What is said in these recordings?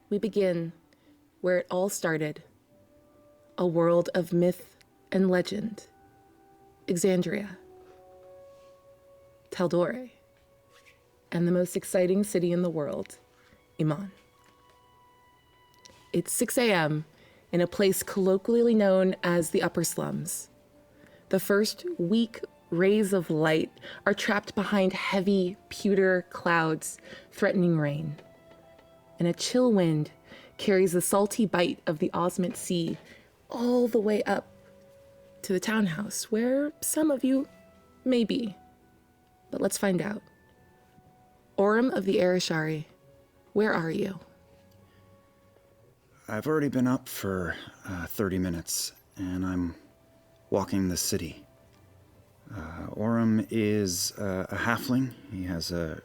we begin where it all started. A world of myth and legend. Exandria. Taldore. And the most exciting city in the world, Iman. It's 6 a.m. in a place colloquially known as the upper slums. The first weak rays of light are trapped behind heavy pewter clouds threatening rain. And a chill wind carries the salty bite of the Osmint Sea all the way up to the townhouse, where some of you may be. But let's find out. Orym of the Arishari, where are you? I've already been up for 30 minutes, and I'm walking the city. Orym is a halfling. He has a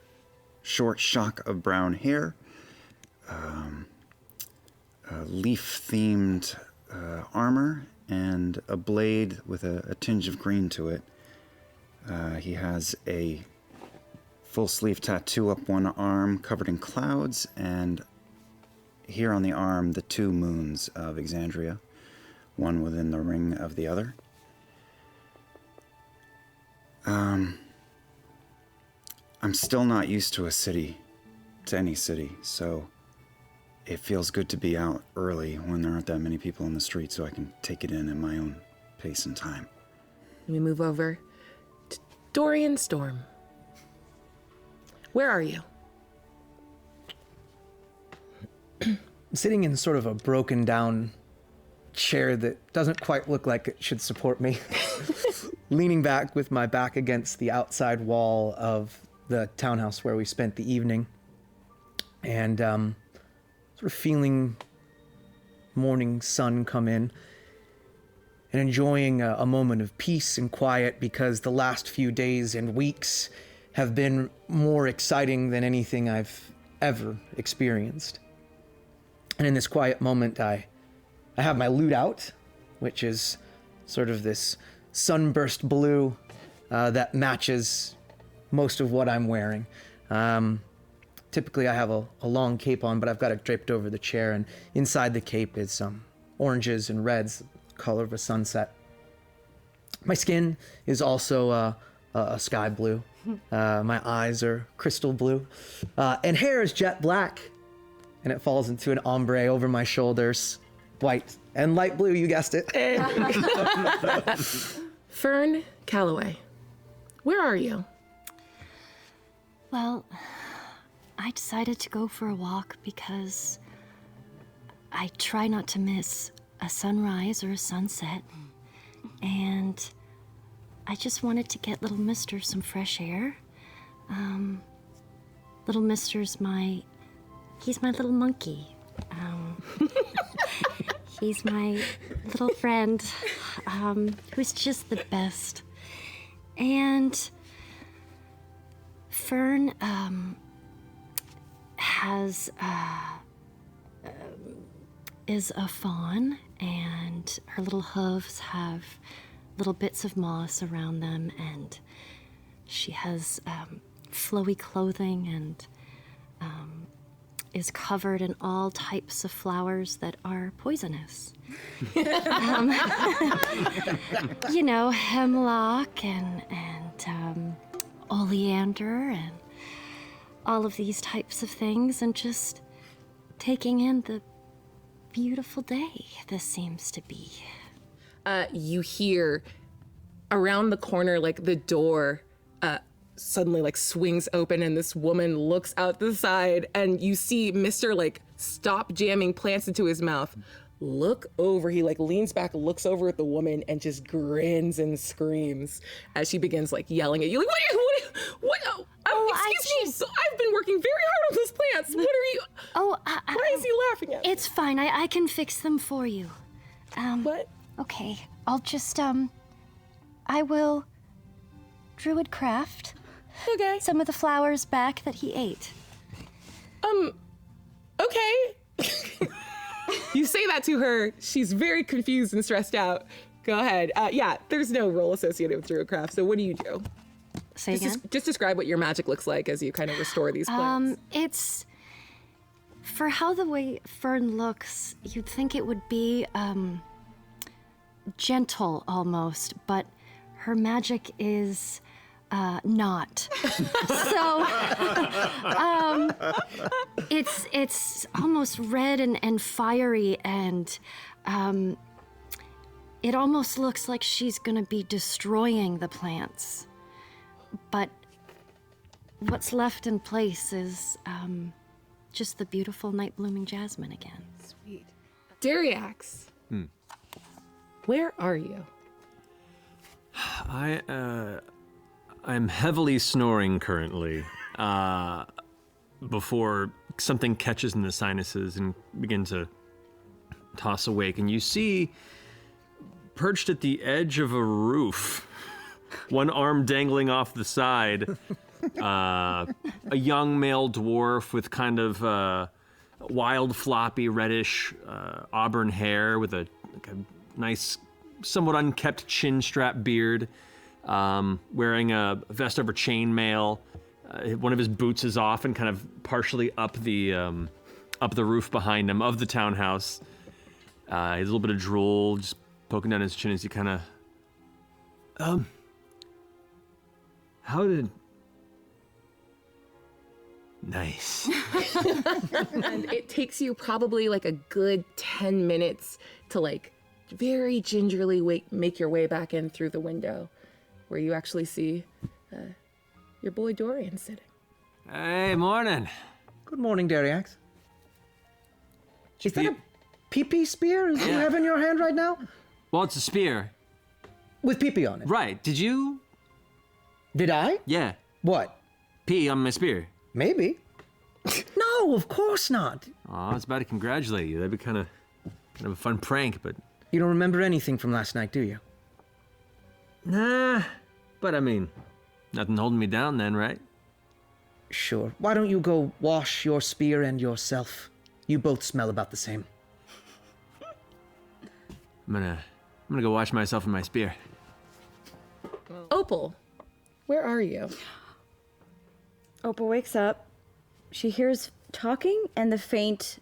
short shock of brown hair, a leaf-themed armor, and a blade with a tinge of green to it. He has a full-sleeve tattoo up one arm covered in clouds, and here on the arm, the two moons of Exandria, one within the ring of the other. I'm still not used to any city, so it feels good to be out early when there aren't that many people in the street so I can take it in at my own pace and time. We move over to Dorian Storm. Where are you? I'm sitting in sort of a broken down chair that doesn't quite look like it should support me. Leaning back with my back against the outside wall of the townhouse where we spent the evening. And sort of feeling morning sun come in and enjoying a moment of peace and quiet, because the last few days and weeks have been more exciting than anything I've ever experienced. And in this quiet moment, I have my lute out, which is sort of this sunburst blue that matches most of what I'm wearing. Typically I have a long cape on, but I've got it draped over the chair, and inside the cape is some oranges and reds, color of a sunset. My skin is also a sky blue. My eyes are crystal blue. And hair is jet black, and it falls into an ombre over my shoulders. White and light blue, you guessed it. Fearne Calloway, where are you? Well, I decided to go for a walk because I try not to miss a sunrise or a sunset. And I just wanted to get little mister some fresh air. Little mister's he's my little monkey. He's my little friend, who's just the best. And Fearne is a fawn, and her little hooves have little bits of moss around them, and she has flowy clothing and is covered in all types of flowers that are poisonous. You know, hemlock and oleander and all of these types of things, and just taking in the beautiful day this seems to be. You hear around the corner, like the door suddenly like swings open, and this woman looks out the side, and you see Mr. like stop jamming plants into his mouth, look over, he like leans back, looks over at the woman, and just grins and screams as she begins like yelling at you, like, excuse me, I've been working very hard on those plants. What are you? Why is he laughing at me? It's fine. I can fix them for you. What? Okay, I'll just I will druid craft. Okay. Some of the flowers back that he ate. Okay. You say that to her. She's very confused and stressed out. Go ahead. Yeah, there's no role associated with druidcraft, so what do you do? Say again? Just describe what your magic looks like as you kind of restore these plants. For how the way Fearne looks, you'd think it would be, gentle almost, but her magic is, not. So, it's almost red and fiery, and, it almost looks like she's gonna be destroying the plants. But what's left in place is, just the beautiful night-blooming jasmine again. Sweet. Dariax. Where are you? I'm heavily snoring currently. Before something catches in the sinuses and begin to toss awake, and you see, perched at the edge of a roof, one arm dangling off the side, a young male dwarf with kind of wild, floppy, reddish auburn hair with a nice, somewhat unkept chin strap beard, wearing a vest over chainmail. One of his boots is off and kind of partially up the roof behind him of the townhouse. He has a little bit of drool just poking down his chin as he kind of, how did... Nice. And it takes you probably like a good 10 minutes to like very gingerly make your way back in through the window, where you actually see your boy Dorian sitting. Hey, morning. Good morning, Dariax. Is that a pee-pee spear you have in your hand right now? Well, it's a spear. With pee-pee on it? Right, did you? Did I? Yeah, What? pee on my spear. Maybe. No, of course not. Aw, I was about to congratulate you. That'd be kind of a fun prank, but... You don't remember anything from last night, do you? Nah, but I mean, nothing holding me down then, right? Sure. Why don't you go wash your spear and yourself? You both smell about the same. I'm gonna go wash myself in my spear. Opal, where are you? Opal wakes up. She hears talking and the faint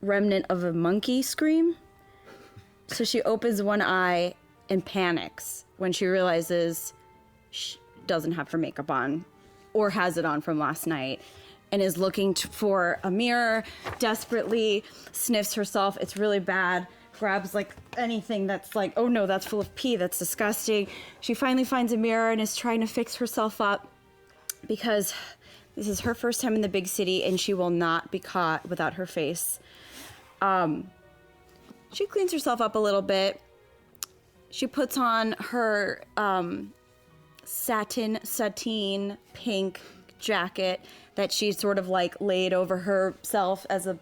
remnant of a monkey scream. So she opens one eye and panics when she realizes she doesn't have her makeup on or has it on from last night, and is looking for a mirror, desperately sniffs herself. It's really bad. Grabs like anything that's like, oh no, that's full of pee, that's disgusting. She finally finds a mirror and is trying to fix herself up because this is her first time in the big city and she will not be caught without her face. She cleans herself up a little bit. She puts on her sateen pink jacket that she sort of like laid over herself as a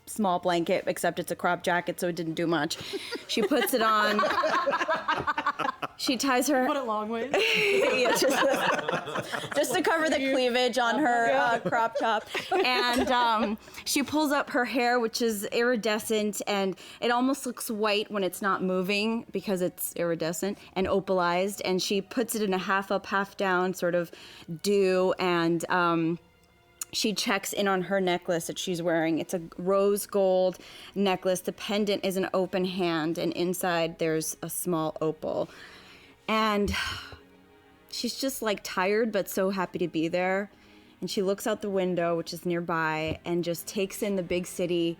small blanket, except it's a crop jacket, so it didn't do much. She puts it on. She ties her. Put it long ways. Yeah, just to cover the cleavage on her crop top. And she pulls up her hair, which is iridescent, and it almost looks white when it's not moving because it's iridescent and opalized. And she puts it in a half up, half down sort of do, and she checks in on her necklace that she's wearing. It's a rose gold necklace. The pendant is an open hand, and inside there's a small opal. And she's just like tired, but so happy to be there. And she looks out the window, which is nearby, and just takes in the big city.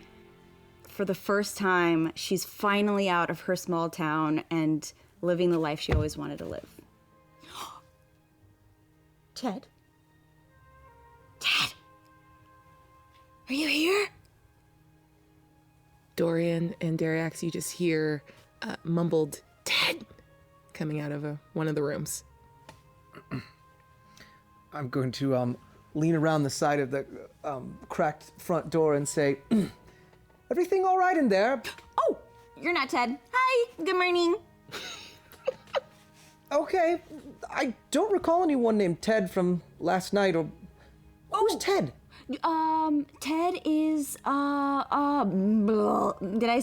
For the first time, she's finally out of her small town and living the life she always wanted to live. Ted? Ted? Are you here? Dorian and Dariax, you just hear mumbled Ted coming out of one of the rooms. I'm going to lean around the side of the cracked front door and say, everything all right in there? Oh, you're not Ted. Hi, good morning. Okay, I don't recall anyone named Ted from last night, or... Who's Ted? Ted is, did I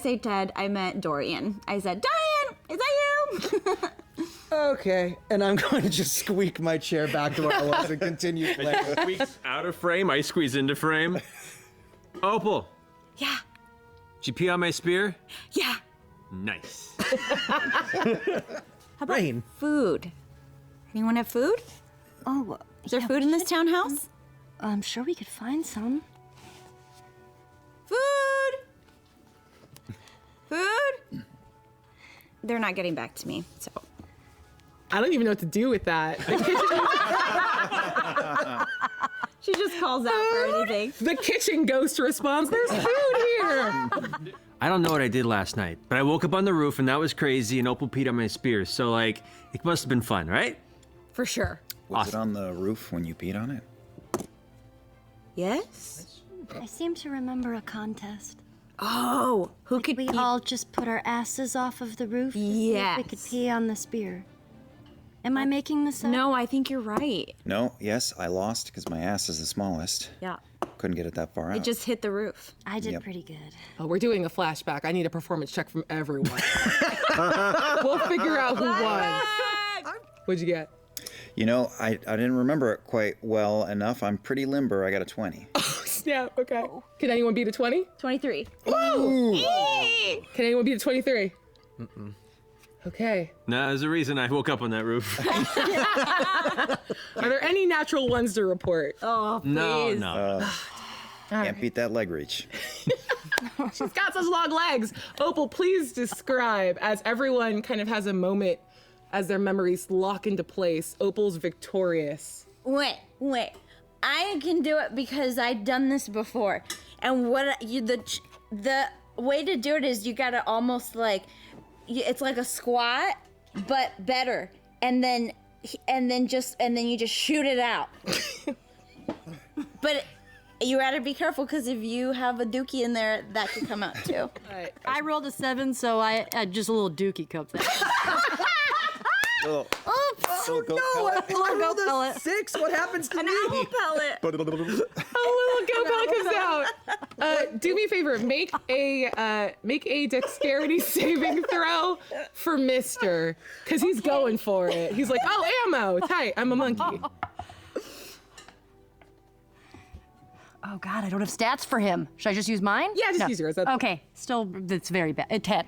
say Ted? I meant Dorian. I said, Dorian, is that you? Okay, and I'm going to just squeak my chair back to where I was and continue playing. Squeaks out of frame, I squeeze into frame. Opal, Yeah. Did you pee on my spear? Yeah. Nice. How about Rain. food? Anyone have food? Oh, Is there food in this townhouse? I'm sure we could find some. Food! Food? They're not getting back to me, so. I don't even know what to do with that. She just calls out for anything. The kitchen ghost responds, there's food here. I don't know what I did last night, but I woke up on the roof and that was crazy and Opal peed on my spear. So, like, it must have been fun, right? For sure. Was it on the roof when you peed on it? Yes? I seem to remember a contest. Oh, who could We pee? all just put our asses off of the roof to see if we could Yes. pee on the spear. Am I making this up? No, I think you're right. No, yes, I lost because my ass is the smallest. Yeah. Couldn't get it that far out. It just hit the roof. I did Yep. pretty good. Oh, we're doing a flashback. I need a performance check from everyone. We'll figure out who won. What'd you get? You know, I didn't remember it quite well enough. I'm pretty limber. I got a 20. Snap, okay. Can anyone beat a 20? 23. Can anyone beat a 23? Okay. No, there's a reason I woke up on that roof. Are there any natural ones to report? Oh, please. No. Can't beat that leg reach. She's got such long legs. Opal, please describe, as everyone kind of has a moment as their memories lock into place. Opal's victorious. Wait. I can do it because I've done this before. And the way to do it is you gotta almost like, it's like a squat, but better. And then you just shoot it out. But you gotta be careful because if you have a dookie in there, that could come out too. I rolled a 7, so I had just a little dookie comes out. Oh, Little goat pellet. 6? What happens to me? Apple pellet. A little goat pellet comes out. Do me a favor, make a dexterity saving throw for Mister, because he's going for it. He's like, oh, ammo, tight. I'm a monkey. Oh God, I don't have stats for him. Should I just use mine? Yeah, just use yours. That's- Okay, still, that's very bad. 10.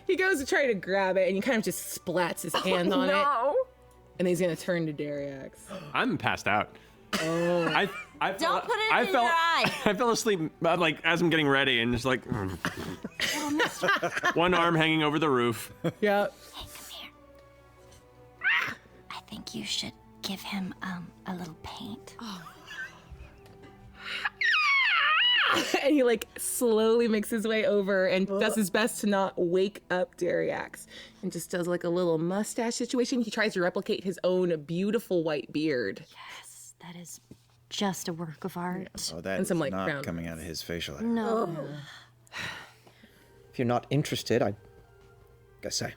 He goes to try to grab it, and he kind of just splats his hand on it, and then he's gonna turn to Dariax. I'm passed out. Oh. I Don't put it in your eye. I fell asleep like as I'm getting ready and just like one arm hanging over the roof. Yep. Hey, come here. I think you should give him a little paint. And he like slowly makes his way over and does his best to not wake up Dariax, and just does like a little mustache situation. He tries to replicate his own beautiful white beard. Yes, that is just a work of art. Oh, that And some, is like, not brown. coming out of his facial hair. No. If you're not interested, I guess I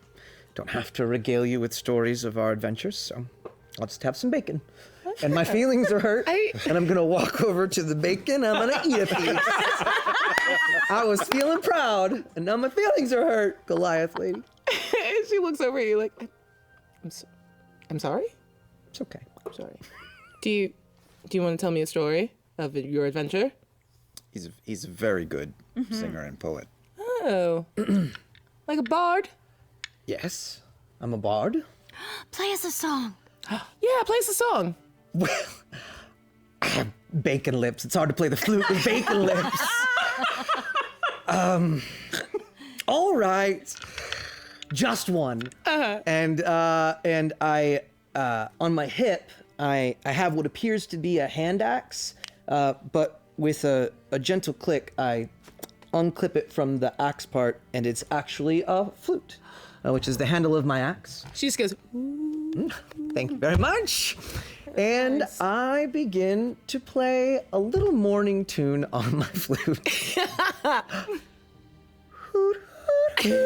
don't have to regale you with stories of our adventures, so I'll just have some bacon. And my feelings are hurt, and I'm gonna walk over to the bacon, I'm gonna eat a piece. I was feeling proud, and now my feelings are hurt, Goliath lady. And she looks over at you like, I'm sorry? It's okay. I'm sorry. Do you want to tell me a story of your adventure? He's a very good singer and poet. Oh. Like a bard? Yes, I'm a bard. Play us a song. Yeah, play us a song. Well, I have bacon lips. It's hard to play the flute with bacon lips. All right, just one. And I on my hip I have what appears to be a hand axe, but with a gentle click I unclip it from the axe part, and it's actually a flute, which is the handle of my axe. She just goes, Thank you very much. And I begin to play a little morning tune on my flute. Hoot, hoot,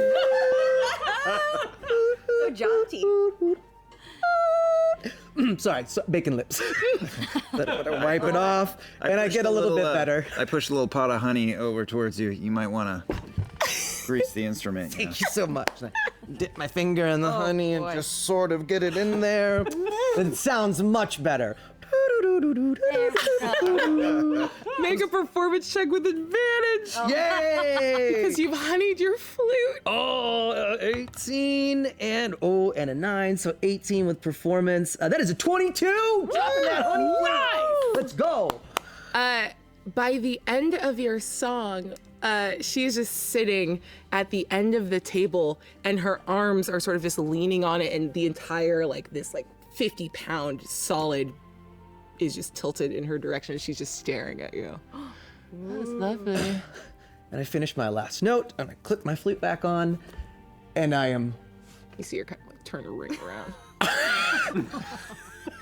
So jaunty. Sorry, bacon lips. But I wipe it off, and I pushed get a little bit better. I pushed a little pot of honey over towards you. You might want to grease the instrument. you know. Thank you so much. I dip my finger in the honey and just sort of get it in there. It sounds much better. Make a performance check with advantage. Yay! Because you've honeyed your flute. Oh, 18 and a 9, so 18 with performance. That is a 22. Dropping that honey. Nice. Let's go. By the end of your song, she is just sitting at the end of the table, and her arms are sort of just leaning on it, and the entire this 50-pound solid is just tilted in her direction. She's just staring at you. That's lovely. And I finish my last note, and I clip my flute back on, and I am. You see her kind of turn her ring around.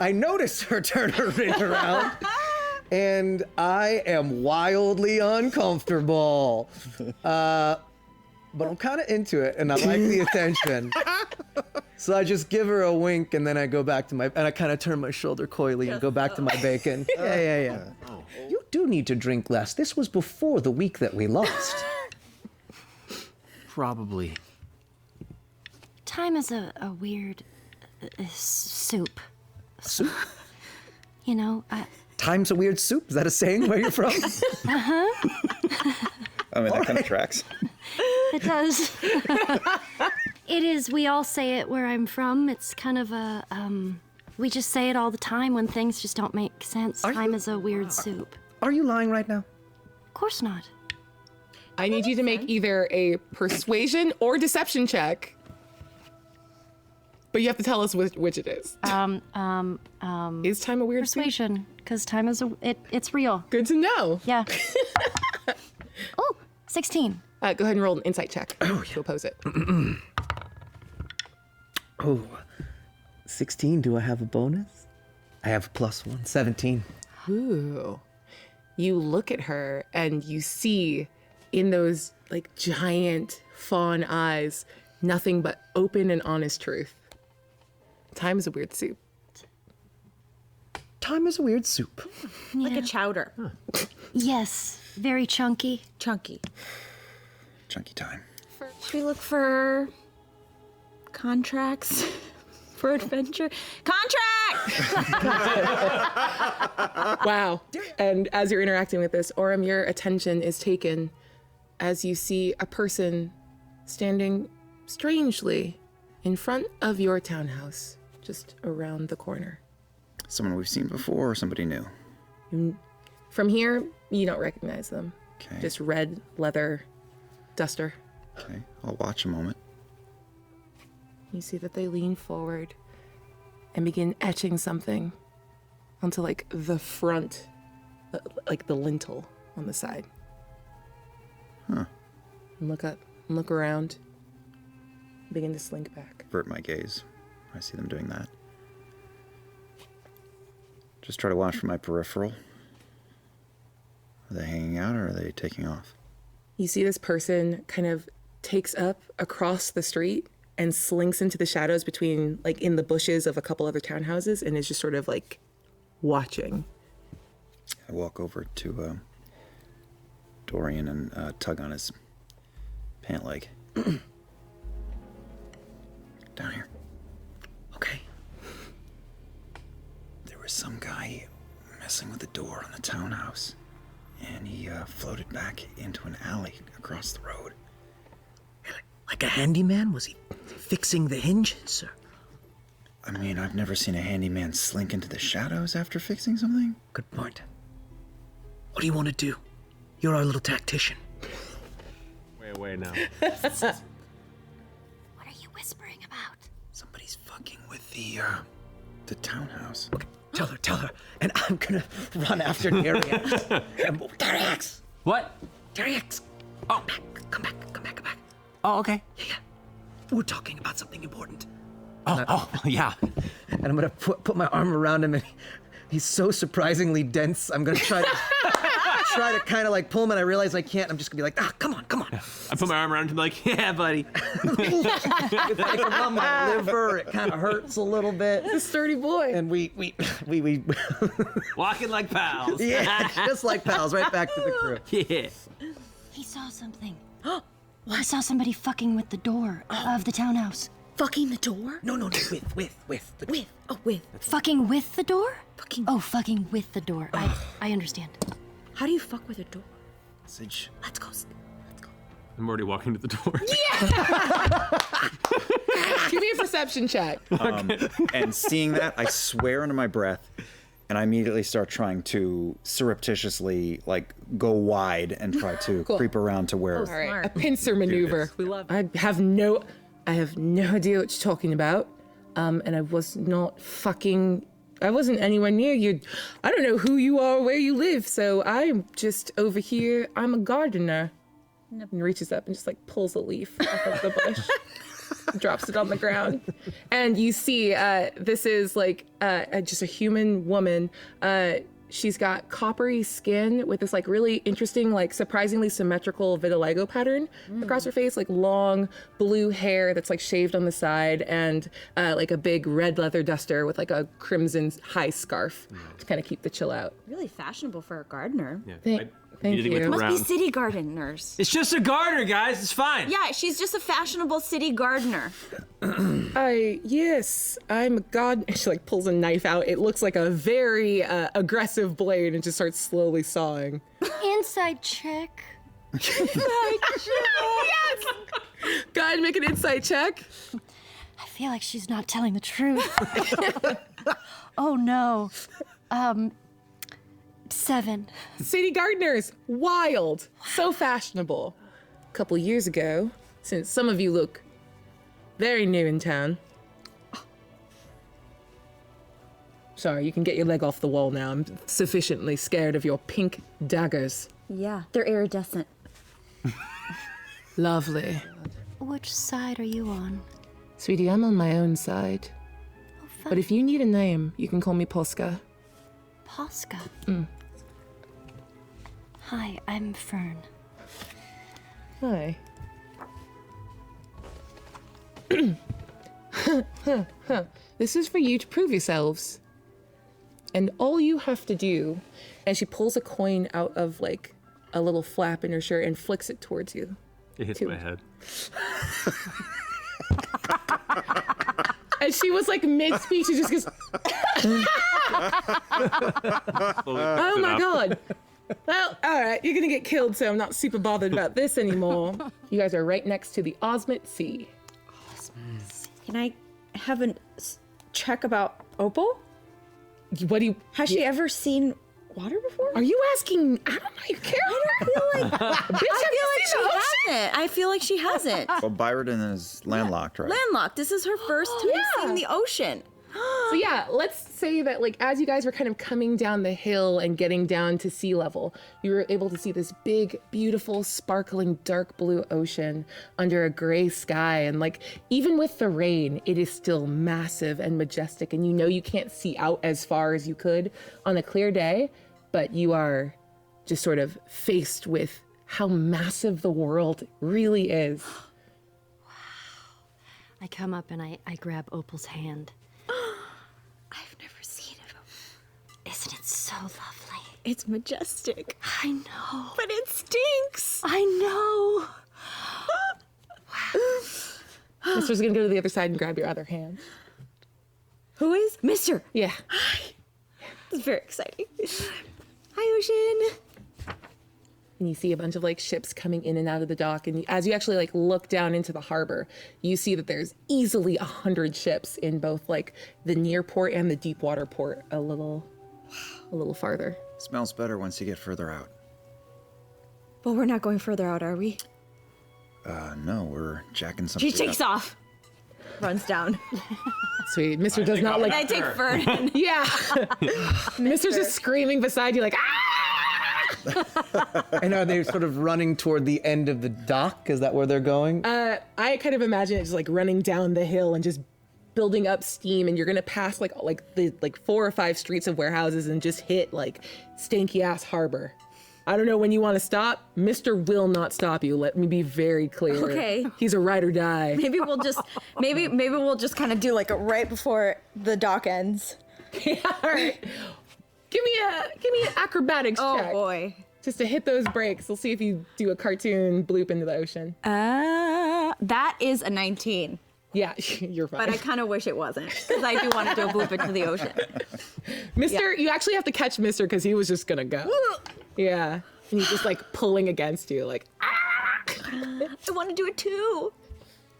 I notice her turn her ring around, and I am wildly uncomfortable. But I'm kind of into it, and I like the attention. So I just give her a wink, and then I go back to and I kind of turn my shoulder coyly and go back to my bacon. Yeah. You do need to drink less. This was before the week that we lost. Probably. Time is a weird soup. Soup? You know, Time's a weird soup. Is that a saying where you're from? I mean, that kind of tracks. it does. It is. We all say it where I'm from. It's kind of a, we just say it all the time when things just don't make sense. Time is a weird soup. Are you lying right now? Of course not. I need you to make either a persuasion or deception check. But you have to tell us which it is. Is time a weird soup? Persuasion, because time is it's real. Good to know. Yeah. Oh, 16. Go ahead and roll an insight check to oppose it. Oh, 16. Do I have a bonus? I have a +1. 17. Ooh. You look at her and you see in those giant fawn eyes nothing but open and honest truth. Time is a weird soup. Time is a weird soup. Like a chowder. Yes, very chunky. Chunky. Chunky time. Should we look for contracts for adventure? Contract! Wow. And as you're interacting with this, Orym, your attention is taken as you see a person standing strangely in front of your townhouse, just around the corner. Someone we've seen before or somebody new? From here, you don't recognize them. Okay. Just red leather duster. Okay, I'll watch a moment. You see that they lean forward and begin etching something onto the front, the lintel on the side. Huh. And look up and look around. Begin to slink back. Avert my gaze. I see them doing that. Just try to watch for my peripheral. Are they hanging out or are they taking off? You see this person kind of takes up across the street and slinks into the shadows between, in the bushes of a couple other townhouses, and is just sort of watching. I walk over to Dorian and tug on his pant leg. Down here. Okay. There was some guy messing with the door on the townhouse, and he floated back into an alley across the road. Like a handyman? Was he fixing the hinges? Or? I mean, I've never seen a handyman slink into the shadows after fixing something. Good point. What do you want to do? You're our little tactician. Away now. What are you whispering about? Somebody's fucking with the townhouse. Okay, tell her. And I'm gonna run after Dariax. Dariax! What? Dariax! Oh, come back. Oh, okay. Yeah. We're talking about something important. Oh, yeah. And I'm gonna put my arm around him, and he's so surprisingly dense. I'm gonna try to kind of pull him, and I realize I can't. I'm just gonna be come on. I put my arm around him yeah, buddy. It's around my liver. It kind of hurts a little bit. It's a sturdy boy. And we Walking like pals. yeah, just like pals, right back to the crew. Yeah. He saw something. I saw somebody fucking with the door of the townhouse. Fucking the door? No, with. With. Oh, with. Fucking with the door? Fucking. Oh, fucking with the door. I understand. How do you fuck with a door? Message. Let's go. I'm already walking to the door. Give me a perception check. And seeing that, I swear under my breath, and I immediately start trying to surreptitiously go wide and try to creep around to where. All right, a pincer maneuver. We love it. I have no idea what you're talking about. And I wasn't anywhere near you. I don't know who you are or where you live, so I'm just over here. I'm a gardener. And reaches up and just pulls a leaf off of the bush, drops it on the ground. And you see, this is just a human woman. She's got coppery skin with this really interesting, surprisingly symmetrical vitiligo pattern across her face, long blue hair that's shaved on the side, and a big red leather duster with a crimson high scarf to kind of keep the chill out. Really fashionable for a gardener. Yeah. Thank you. Must be city gardeners. It's just a gardener, guys. It's fine. Yeah, she's just a fashionable city gardener. Yes, I'm a gardener. She pulls a knife out. It looks like a very aggressive blade and just starts slowly sawing. Inside check. Yes! Go ahead and make an insight check. I feel like she's not telling the truth. Oh no. 7. City gardeners, wild, so fashionable. A couple years ago, since some of you look very new in town. Sorry, you can get your leg off the wall now. I'm sufficiently scared of your pink daggers. Yeah, they're iridescent. Lovely. Which side are you on? Sweetie, I'm on my own side. Oh, fun. But if you need a name, you can call me Poska. Poska. Hi, I'm Fearne. Hi. This is for you to prove yourselves. And all you have to do, and she pulls a coin out of a little flap in her shirt and flicks it towards you. It hits my head. And she was mid-speech, she just goes, oh my God. Well, all right, you're gonna get killed, so I'm not super bothered about this anymore. You guys are right next to the Osmond Sea. Can I have a check about Opal? What do you... Has she ever seen water before? Are you asking... I don't know, you care? I feel like she hasn't. Well, Byron is landlocked, right? Landlocked. This is her first time seeing the ocean. So yeah, let's say that as you guys were kind of coming down the hill and getting down to sea level, you were able to see this big, beautiful, sparkling, dark blue ocean under a gray sky. And even with the rain, it is still massive and majestic. And you can't see out as far as you could on a clear day, but you are just sort of faced with how massive the world really is. Wow. I come up and I grab Opal's hand. I've never seen it. Isn't it so lovely? It's majestic. I know. But it stinks. I know. Mister's gonna go to the other side and grab your other hand. Who is? Mister. Yeah. Hi. It's very exciting. Hi, Ocean. And you see a bunch of ships coming in and out of the dock. And as you actually look down into the harbor, you see that there's easily 100 ships in both the near port and the deep water port a little farther. Smells better once you get further out. Well, we're not going further out, are we? No, we're jacking something She takes off. Runs down. Sweet. Mister does not I take Fearne. Yeah. Mister's just screaming beside you ah! And are they sort of running toward the end of the dock? Is that where they're going? I kind of imagine it just running down the hill and just building up steam, and you're gonna pass the 4 or 5 streets of warehouses and just hit stanky ass harbor. I don't know when you want to stop. Mister will not stop you. Let me be very clear. Okay. He's a ride or die. Maybe we'll just kind of do right before the dock ends. Yeah, all right. Give me an acrobatics check. Oh boy. Just to hit those brakes. We'll see if you do a cartoon bloop into the ocean. That is a 19. Yeah, you're fine. But I kind of wish it wasn't, because I do want to do a boop into the ocean. Mr. You actually have to catch Mr. because he was just gonna go. Yeah. And he's just like pulling against you, like, I want to do it too.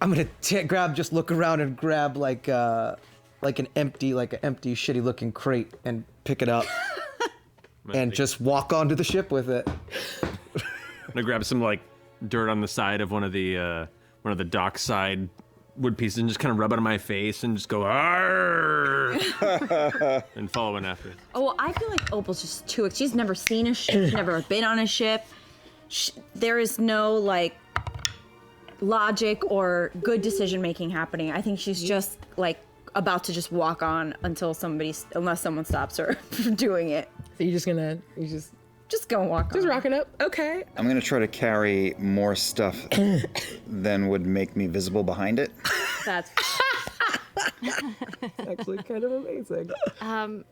I'm gonna just look around and grab like an empty shitty looking crate and pick it up and just walk onto the ship with it. I'm gonna grab some like dirt on the side of one of the dockside wood pieces and just kind of rub it on my face and just go "Arr!" and follow in after it. Oh, well, I feel like Opal's just too. She's never seen a ship. She's never been on a ship. There is no like logic or good decision making happening. I think she's just like about to just walk on unless someone stops her from doing it. so you're just gonna, Just go walk on. just rock it up. Okay. I'm gonna try to carry more stuff than would make me visible behind it. That's Actually kind of amazing. I'm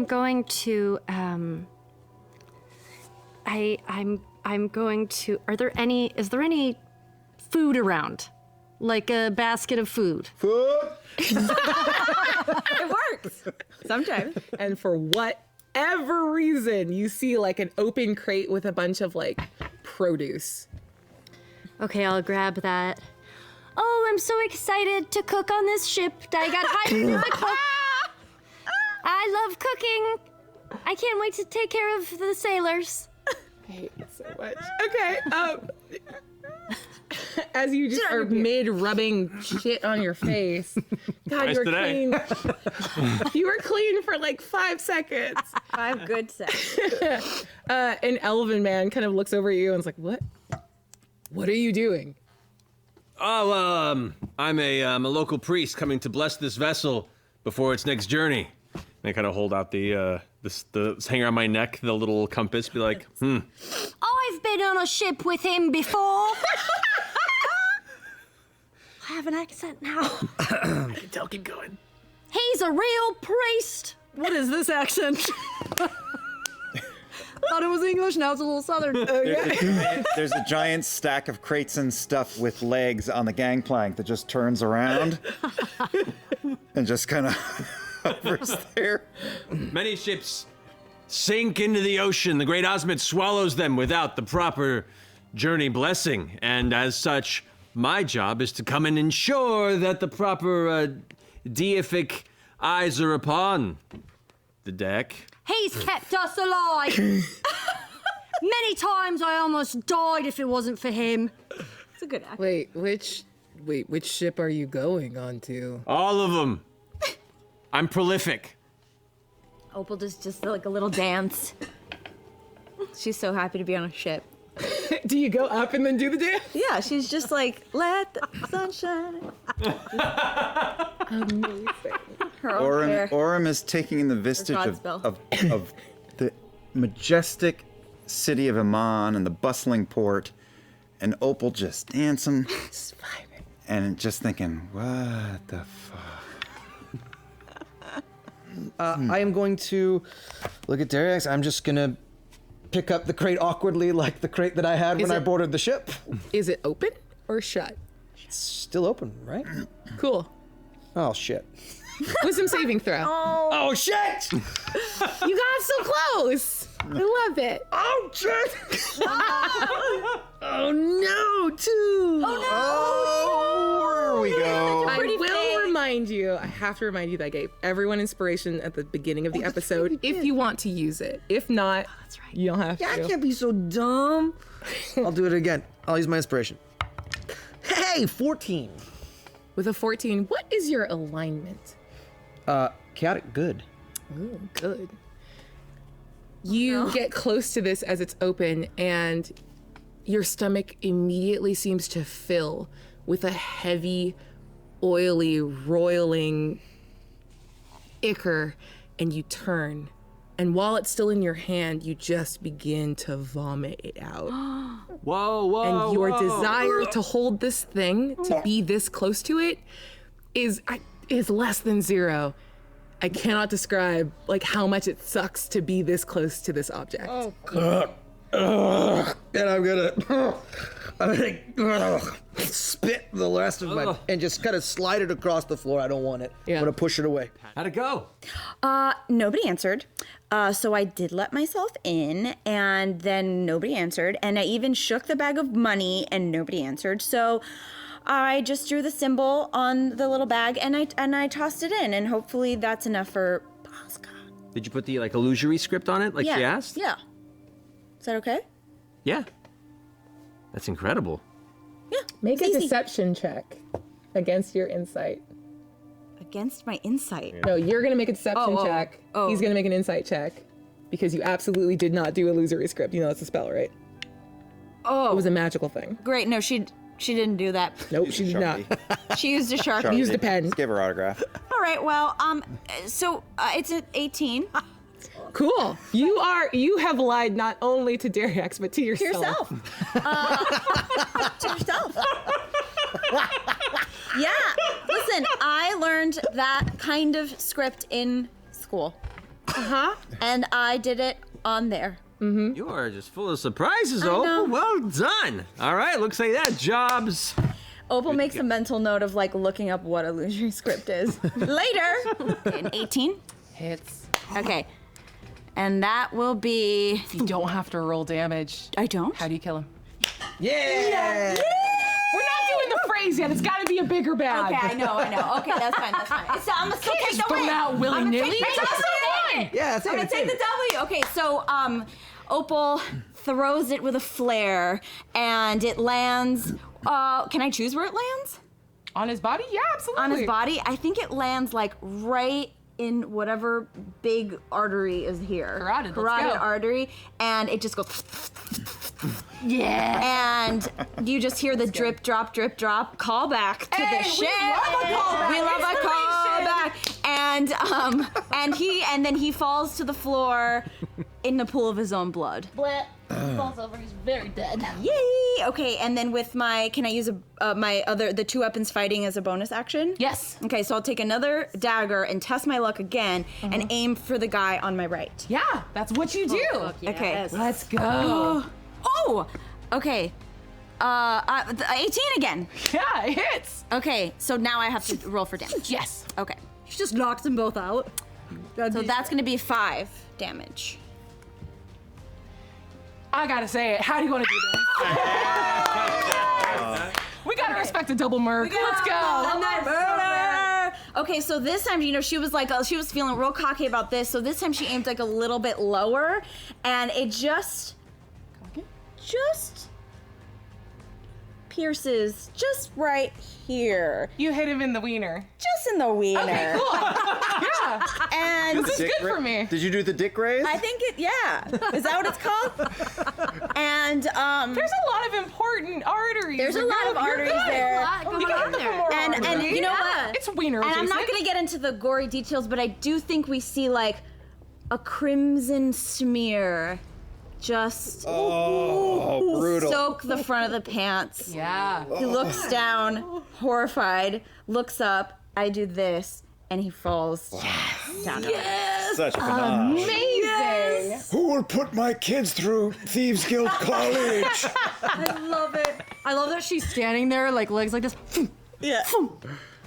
going to I'm going to is there any food around? Like a basket of food? it works sometimes. And for whatever reason, you see like an open crate with a bunch of like produce. Okay, I'll grab that. Oh, I'm so excited to cook on this ship. I got hired as a cook. I love cooking. I can't wait to take care of the sailors. I hate it so much. Okay. As you just are mid rubbing shit on your face. God, Nice you were today. clean. You were clean for like 5 seconds. 5 good seconds. An elven man kind of looks over at you and is like, "What? What are you doing?" Oh, I'm a local priest coming to bless this vessel before its next journey. And I kind of hold out the hang around my neck, the little compass, be like, I've been on a ship with him before. I have an accent now. I can tell, keep going. He's a real priest. What is this accent? Thought it was English, now it's a little southern. There's a giant stack of crates and stuff with legs on the gangplank that just turns around and just kind of hovers there. many ships sink into the ocean. The great Osmond swallows them without the proper journey blessing. And as such, my job is to come and ensure that the proper deific eyes are upon the deck. He's kept us alive. Many times I almost died if it wasn't for him. It's a good act. Wait, which ship are you going onto? All of them. I'm prolific. Opal does just like a little dance. She's so happy to be on a ship. Do you go up and then do the dance? Yeah, she's just like, let the sun shine. Amazing. Her own hair. Orym is taking in the vestige Godspell. of the majestic city of Amman and the bustling port, and Opal just dancing and just thinking, what the fuck? I am going to look at Dariax. I'm just gonna pick up the crate awkwardly, like the crate that I had when I boarded the ship. Is it open or shut? It's still open, right? Cool. Oh shit! Wisdom saving throw. Oh shit! You got so close. I love it. Oh shit! Oh no, too! Oh, there we go. I will remind you, I have to remind you that I gave everyone inspiration at the beginning of the episode if you want to use it. If not, that's right. You don't have to. I can't be so dumb. I'll do it again. I'll use my inspiration. Hey, 14. With a 14, what is your alignment? Chaotic good. Oh, good. You get close to this as it's open, and your stomach immediately seems to fill with a heavy, oily, roiling ichor, and you turn. And while it's still in your hand, you just begin to vomit it out. Whoa, And your desire to hold this thing, to be this close to it, is less than 0. I cannot describe like how much it sucks to be this close to this object. And I'm gonna spit the rest of my and just kind of slide it across the floor. I don't want it. Yeah. I'm gonna push it away. How'd it go? Nobody answered. So I did let myself in, and then nobody answered. And I even shook the bag of money, and nobody answered. So I just drew the symbol on the little bag, and I tossed it in, and hopefully that's enough for Poska. Did you put the illusory script on it, like she asked? Yeah. Is that okay? Yeah. That's incredible. Yeah. Make it's a easy. deception check against your insight. Against my insight. No, you're going to make a deception check. He's going to make an insight check because you absolutely did not do illusory script. You know that's a spell, right? Oh. It was a magical thing. Great. No, she didn't do that. Nope, she did not. She used a Sharpie. Used a pen. Just give her autograph. All right. Well, so it's an 18. Cool. You have lied not only to Dariax but to yourself. To yourself. Yeah. Listen, I learned that kind of script in school. And I did it on there. You are just full of surprises, know. Opal. Well done. All right, looks like that job's... Opal makes a mental note of like looking up what illusory script is later. Okay, an 18. Hits. Okay. And that will be. You don't have to roll damage. I don't? How do you kill him? Yeah. We're not doing the phrase yet. It's got to be a bigger bag. Okay, I know. Okay, that's fine. I'm gonna still take the Throw win. it out willy-nilly. Take the Yeah, I'm gonna take the W. Okay, so Opal throws it with a flare, and it lands. Can I choose where it lands? On his body? Yeah, absolutely. On his body? I think it lands like right in whatever big artery is here. Carotid, let's Carotid go. artery, and it just goes. Yeah. And you just hear the drip, drop, callback to the ship. We love a callback. And then he falls to the floor in the pool of his own blood. Bleh. He falls over. He's very dead. Yay! Okay, and then with can I use the two weapons fighting as a bonus action? Yes. Okay, so I'll take another dagger and test my luck again and aim for the guy on my right. Yeah, that's what you do. Okay. Let's go. Oh! Okay. 18 again. Yeah, it hits. Okay, so now I have to roll for damage. Yes. Okay. She just knocks them both out. So that's gonna be 5 damage. I gotta say it. How do you want to do this? We gotta respect a double merc. Let's go. Okay, so this time, she was like, she was feeling real cocky about this. So this time she aimed like a little bit lower, and it just pierces just right here. You hit him in the wiener. Just in the wiener. Okay, cool. Yeah. And This is good for me. Did you do the dick raise? I think is that what it's called? And There's a lot of important arteries. there's a lot of arteries there. You got there. And you know what? It's wiener And I'm not adjacent. gonna get into the gory details, but I do think we see like a crimson smear just brutal. soak the front of the pants. Yeah. He looks down, horrified, looks up, I do this, and he falls down. Such a panache. Amazing. Who will put my kids through Thieves Guild College? I love it. I love that she's standing there, like legs like this. Yeah.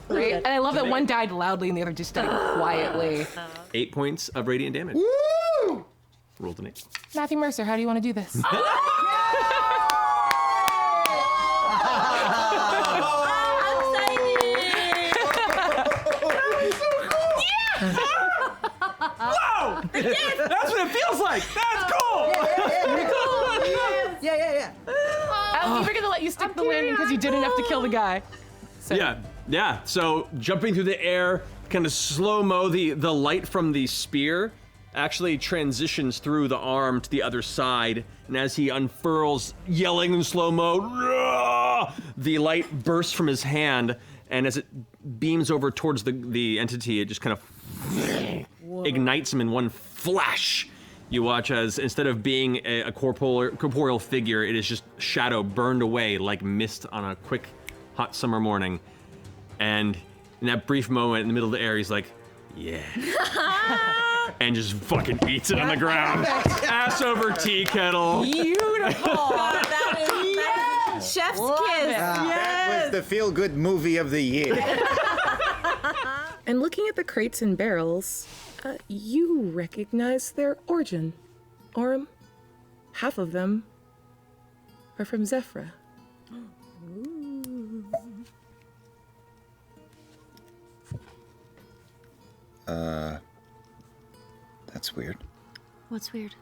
Right? And I love that one died loudly and the other just died quietly. 8 points of radiant damage. Woo! Rolled an 8. Matthew Mercer, how do you want to do this? Whoa! That's what it feels like. That's cool. Yeah. We're gonna let you stick the landing because you did enough to kill the guy. So. Yeah. So jumping through the air, kind of slow-mo, the light from the spear actually transitions through the arm to the other side, and as he unfurls, yelling in slow-mo, the light bursts from his hand, and as it beams over towards the entity, it just kind of ignites him in one flash. You watch as, instead of being a corporeal figure, it is just shadow burned away like mist on a quick, hot summer morning. And in that brief moment in the middle of the air, he's like, yeah. And just fucking eats it on the ground. Ass over tea kettle. Beautiful. That is chef's kiss. That the feel-good movie of the year. And looking at the crates and barrels, you recognize their origin. Orym, half of them are from Zephrah. That's weird. What's weird?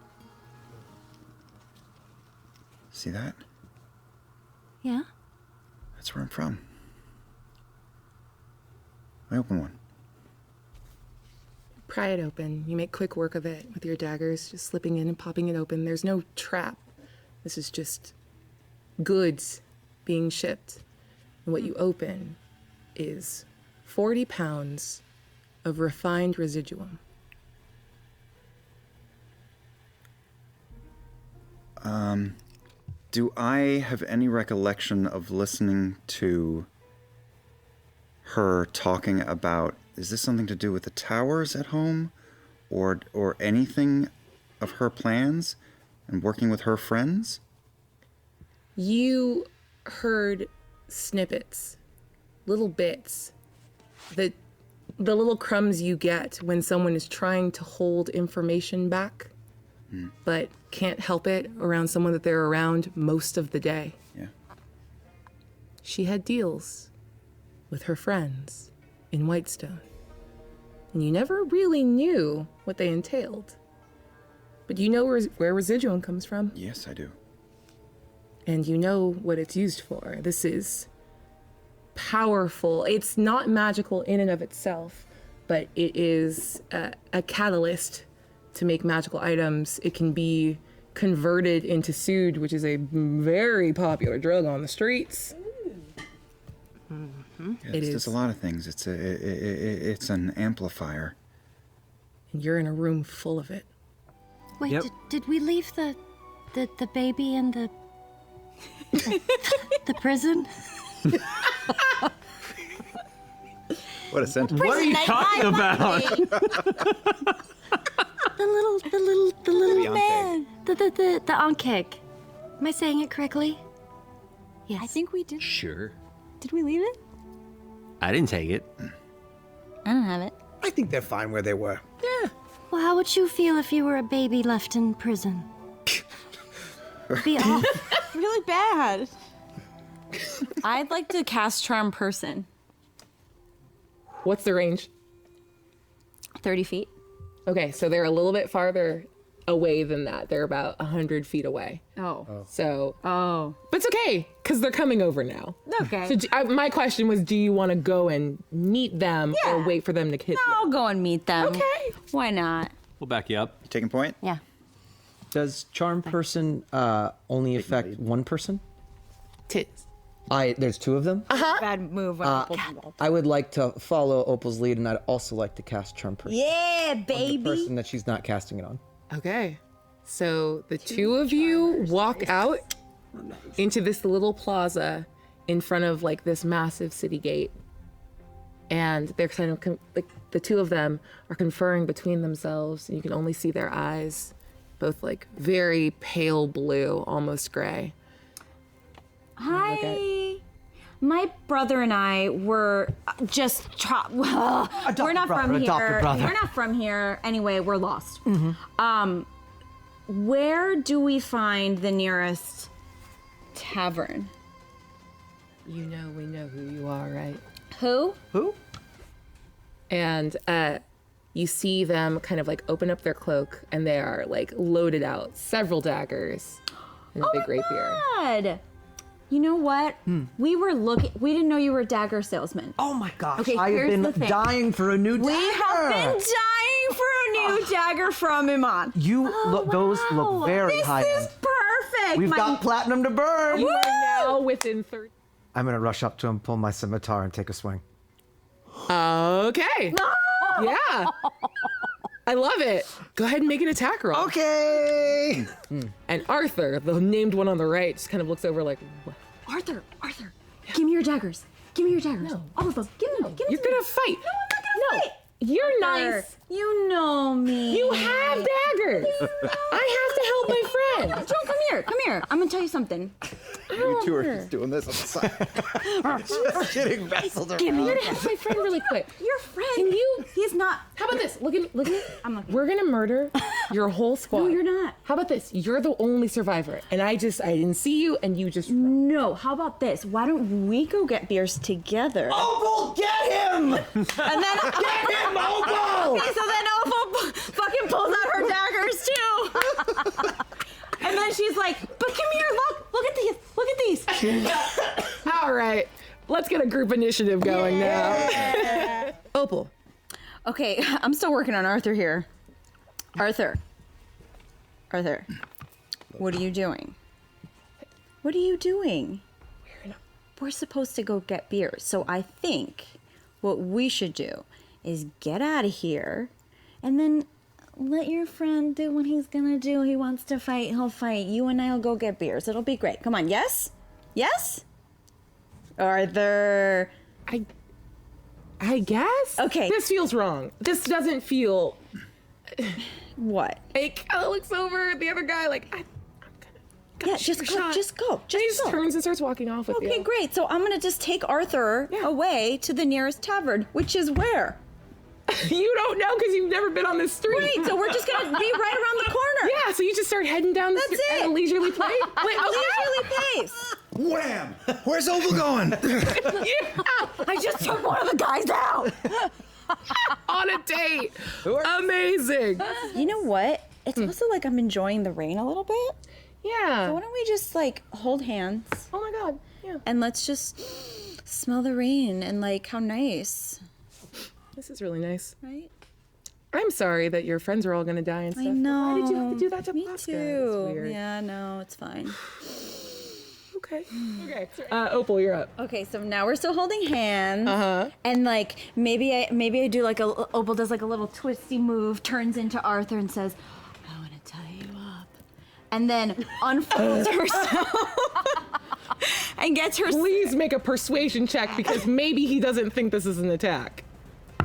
See that? Yeah? That's where I'm from. I open one. Pry it open. You make quick work of it with your daggers, just slipping in and popping it open. There's no trap. This is just goods being shipped. And what you open is 40 pounds of refined residuum. Do I have any recollection of listening to her talking about, is this something to do with the towers at home or anything of her plans and working with her friends? You heard snippets, little bits, the little crumbs you get when someone is trying to hold information back, but can't help it around someone that they're around most of the day. Yeah. She had deals with her friends in Whitestone, and you never really knew what they entailed. But you know where residuum comes from. Yes, I do. And you know what it's used for. This is powerful. It's not magical in and of itself, but it is a catalyst to make magical items. It can be converted into suude, which is a very popular drug on the streets. Yeah, it does a lot of things. It's an amplifier. And you're in a room full of it. Wait, Yep. did we leave the baby in the prison? What a sentence. What are you talking about? The little man. The on-kick. Am I saying it correctly? Yes. I think we did. Sure. Did we leave it? I didn't take it. I don't have it. I think they're fine where they were. Well, how would you feel if you were a baby left in prison? Be off. Really bad. I'd like to cast Charm Person. What's the range? 30 feet. Okay, so they're a little bit farther away than that. They're about 100 feet away. Oh. So, Oh. but it's okay, because they're coming over now. Okay. So my question was, do you want to go and meet them or Yeah. wait for them to hit you? I'll go and meet them. Okay. Why not? We'll back you up. Taking point? Yeah. Does Charm Person only affect one person? Tis. There's two of them? Bad move when Opal's involved. I would like to follow Opal's lead, and I'd also like to cast Charm Person. Yeah, The baby. person that she's not casting it on. Okay. So the two of you walk out into this little plaza in front of like this massive city gate. And they're kind of, like the two of them are conferring between themselves, and you can only see their eyes, both like very pale blue, almost gray. Hi. My brother and I were just we're not brother, from adopted here. brother. We're not from here. Anyway, we're lost. Where do we find the nearest tavern? You know, we know who you are, right? Who? Who? And you see them kind of like open up their cloak, and they are like loaded out, several daggers and a big rapier. God. You know what? We were looking. We didn't know you were a dagger salesman. Oh my gosh, Okay, I have here's been the thing. dying for a new dagger. We have been dying for a new dagger from Iman. Those look very This high is end. perfect. We've got platinum to burn. You are now within 30. I'm gonna rush up to him, pull my scimitar, and take a swing. Okay. Yeah. I love it. Go ahead and make an attack roll. Okay. And Arthur, the named one on the right, just kind of looks over like, what? Arthur, give me your daggers. Give me your daggers. No. All of them. Give me. You're gonna fight. No, I'm not gonna fight. You're nice. You know me. You have daggers. I have to help my friend. Joe, come here. I'm gonna tell you something. You two are just doing this on the side. Just getting wrestled around. Give me your help my friend really quick. Your friend. Can you? He's not. How about this? Look at me. I'm looking. We're gonna murder your whole squad. No, you're not. How about this? You're the only survivor, and I didn't see you, and you just. No. How about this? Why don't we go get beers together? Opal, get him! And then Get him, Opal! Okay, so then Opal fucking pulls out her daggers too. And then she's like, "But come here, look at these. All right, let's get a group initiative going now. Opal. Okay, I'm still working on Arthur here. Arthur, what are you doing? What are you doing? We're supposed to go get beers, so I think what we should do is get out of here, and then let your friend do what he's gonna do. He wants to fight, he'll fight. You and I'll go get beers. It'll be great. Come on, yes? Yes? Arthur. I guess. Okay. This feels wrong. This doesn't feel. What? He kind of looks over at the other guy like, I'm gonna Yeah, just go. Just And he just go. turns and starts walking off with you. Okay, great. So I'm gonna just take Arthur away to the nearest tavern, which is where? You don't know because you've never been on this street. Right, so we're just gonna be right around the corner. Yeah, so you just start heading down the That's street it. at a leisurely pace. Leisurely pace. Wham! Where's Opal going? I just took one of the guys out. On a date. Amazing. You know what? It's also like I'm enjoying the rain a little bit. Yeah. So why don't we just like hold hands? Oh my god. Yeah. And let's just smell the rain and like how nice. This is really nice. Right? I'm sorry that your friends are all gonna die and stuff. I know. Why did you have to do that to Me Poska? too. It's weird. Yeah, no, it's fine. Okay. Okay. Opal, you're up. Okay, so now we're still holding hands. Uh-huh. And like maybe I do like Opal does like a little twisty move, turns into Arthur and says, "I want to tie you up," and then unfolds herself and gets her. Please make a persuasion check because maybe he doesn't think this is an attack.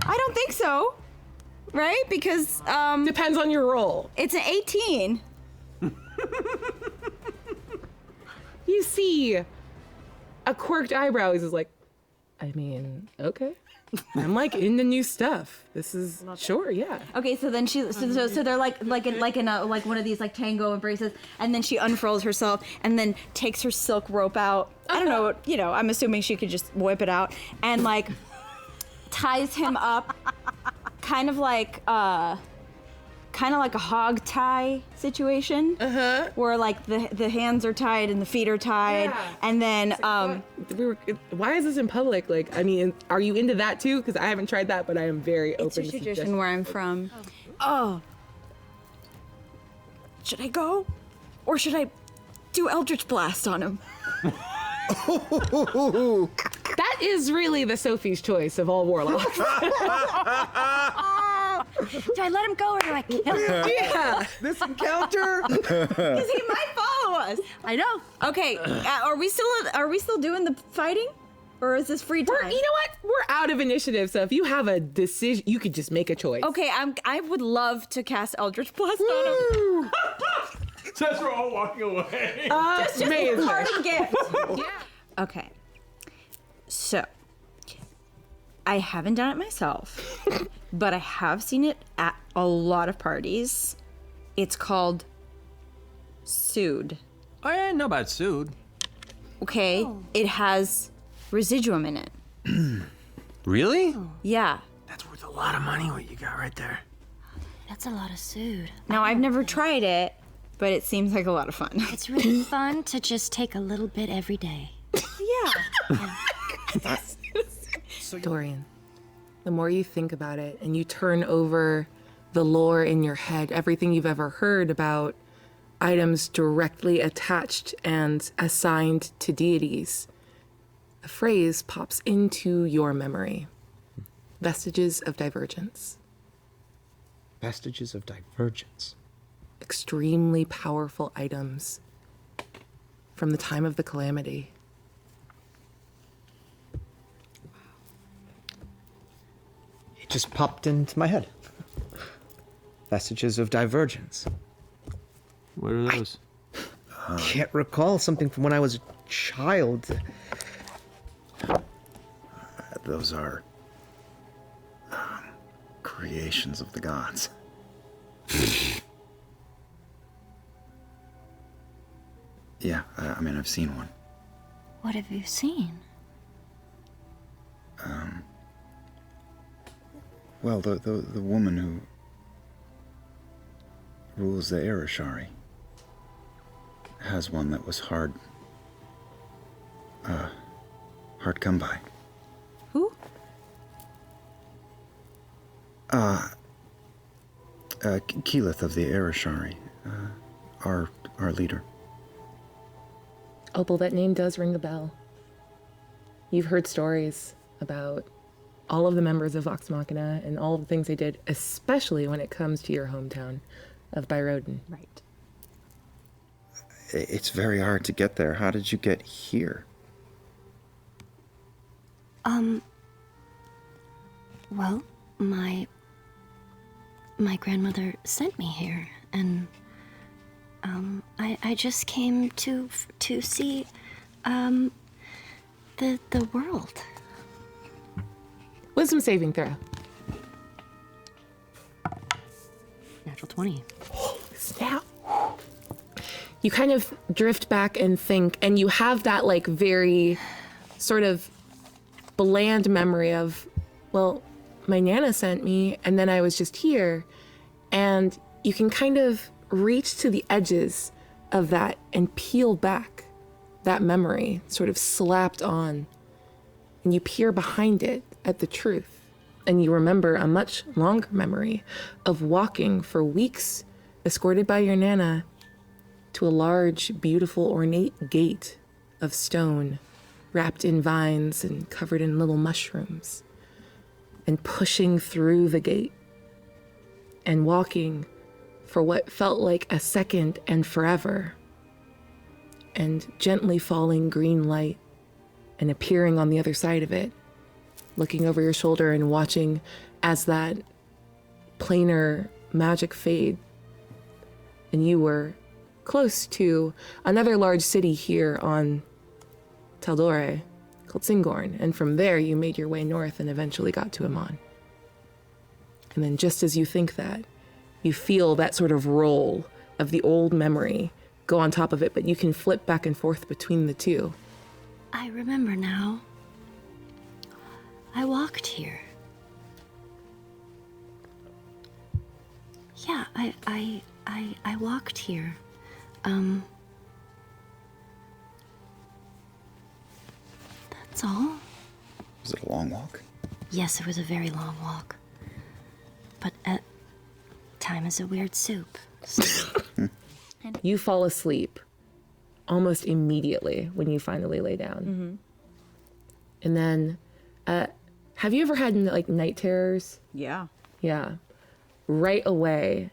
I don't think so, right? Because Depends on your roll. it's an 18. You see a quirked eyebrow. He's just like, I mean, okay. I'm like into new stuff. This is sure, yeah. Okay, so then so they're like in a like one of these like tango embraces, and then she unfurls herself and then takes her silk rope out. I don't know, I'm assuming she could just whip it out and like ties him up, kind of like a hog tie situation, where like the hands are tied and the feet are tied, and then why is this in public? Like, I mean, are you into that too? Because I haven't tried that, but I am very open it's a to tradition suggestions. where I'm from. Oh, should I go, or should I do Eldritch Blast on him? That is really the Sophie's choice of all warlocks. Do I let him go or do I kill him? Yeah. This encounter. Because he might follow us. I know. Okay, are we still doing the fighting, or is this free time? You know what? We're out of initiative, so if you have a decision, you could just make a choice. Okay, I would love to cast Eldritch Blast on him. Says we're all walking away. Just a Amazing. parting gift. Yeah. Okay. So, I haven't done it myself, but I have seen it at a lot of parties. It's called suude. Oh, yeah, I know about suude. Okay, it has residuum in it. Really? Yeah. That's worth a lot of money, what you got right there. That's a lot of suude. Now, I've never tried it, but it seems like a lot of fun. It's really fun to just take a little bit every day. Yeah. Dorian, the more you think about it and you turn over the lore in your head, everything you've ever heard about items directly attached and assigned to deities, a phrase pops into your memory. Vestiges of divergence. Vestiges of divergence. Extremely powerful items from the time of the calamity. It just popped into my head. Vestiges of divergence. What are those? Can't recall something from when I was a child. Those are creations of the gods. Yeah, I mean, I've seen one. What have you seen? Well, the woman who rules the Arashari has one that was hard come by. Who? Keyleth of the Arashari, our leader. Opal, that name does ring a bell. You've heard stories about all of the members of Vox Machina and all of the things they did, especially when it comes to your hometown of Byroden. Right. It's very hard to get there. How did you get here? Well, my grandmother sent me here, and I just came to see the world. Wisdom saving throw. Natural 20. Snap. You kind of drift back and think, and you have that like very sort of bland memory of, well, my Nana sent me and then I was just here. And you can kind of reach to the edges of that and peel back that memory, sort of slapped on. And you peer behind it at the truth. And you remember a much longer memory of walking for weeks, escorted by your Nana, to a large, beautiful, ornate gate of stone, wrapped in vines and covered in little mushrooms, and pushing through the gate, and walking for what felt like a second and forever, and gently falling green light, and appearing on the other side of it, looking over your shoulder and watching as that planar magic fade, and you were close to another large city here on Taldore called Singorn, and from there you made your way north and eventually got to Amon. And then just as you think that, you feel that sort of roll of the old memory go on top of it, but you can flip back and forth between the two. I remember now. I walked here. Yeah, I walked here. That's all. Was it a long walk? Yes, it was a very long walk. But time is a weird soup. So. You fall asleep almost immediately when you finally lay down. Mm-hmm. And then, have you ever had like night terrors? Yeah. Yeah. Right away,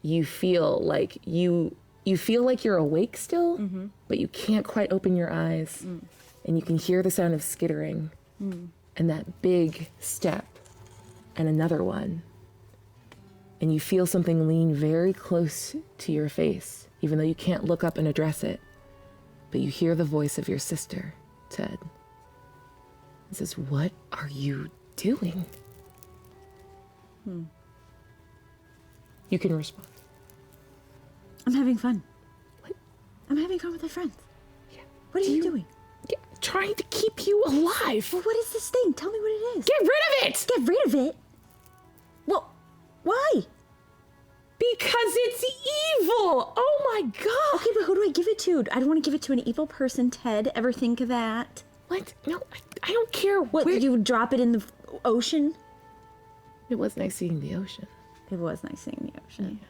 you feel like you feel like you're awake still, but you can't quite open your eyes. And you can hear the sound of skittering and that big step and another one. And you feel something lean very close to your face, even though you can't look up and address it. But you hear the voice of your sister, Ted. It says, "What are you doing?" You can respond. I'm having fun. What? I'm having fun with my friends. Yeah. What are you doing? Trying to keep you alive. Well, what is this thing? Tell me what it is. Get rid of it! Get rid of it? Well, why? Because it's evil! Oh my god! Okay, but who do I give it to? I don't want to give it to an evil person, Ted. Ever think of that? What? No, I don't care What, you drop it in the ocean? It was nice seeing the ocean. It was nice seeing the ocean. Yeah.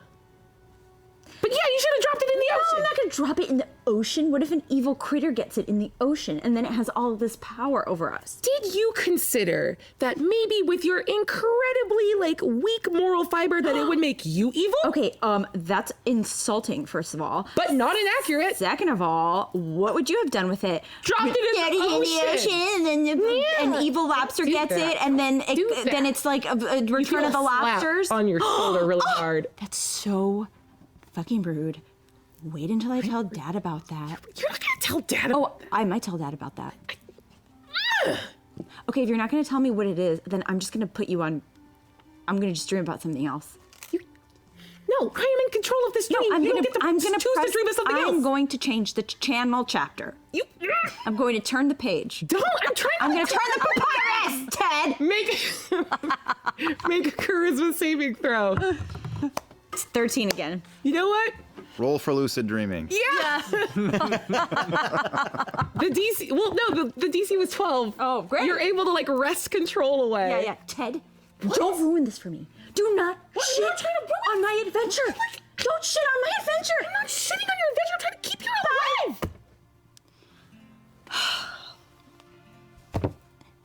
But yeah, you should have dropped it in the No, ocean! I'm not gonna drop it in the ocean. What if an evil critter gets it in the ocean and then it has all of this power over us? Did you consider that maybe with your incredibly, like, weak moral fiber that it would make you evil? Okay, that's insulting, first of all. But not inaccurate. Second of all, what would you have done with it? Dropped it in the ocean. And then an evil lobster gets that. it, and then it's like a Return of the Lobsters. On your shoulder really hard. That's so fucking rude. Wait until I tell Dad about that. You're not gonna tell Dad. Oh, I might tell Dad about that. Okay, if you're not going to tell me what it is, then I'm just going to put you on. I'm going to just dream about something else. No, I am in control of this dream. No, I'm you going don't get to choose to dream of something else. I'm going to change the channel chapter. I'm going to turn the page. Don't. I'm going to turn the papyrus, Ted. Make a charisma saving throw. It's 13 again. You know what? Roll for lucid dreaming. Yeah. The DC. Well, no, the DC was 12. Oh, great. You're able to like wrest control away. Yeah. Ted, don't ruin this for me. Do not shit on my adventure. Don't shit on my adventure. I'm not shitting on your adventure. I'm trying to keep you alive.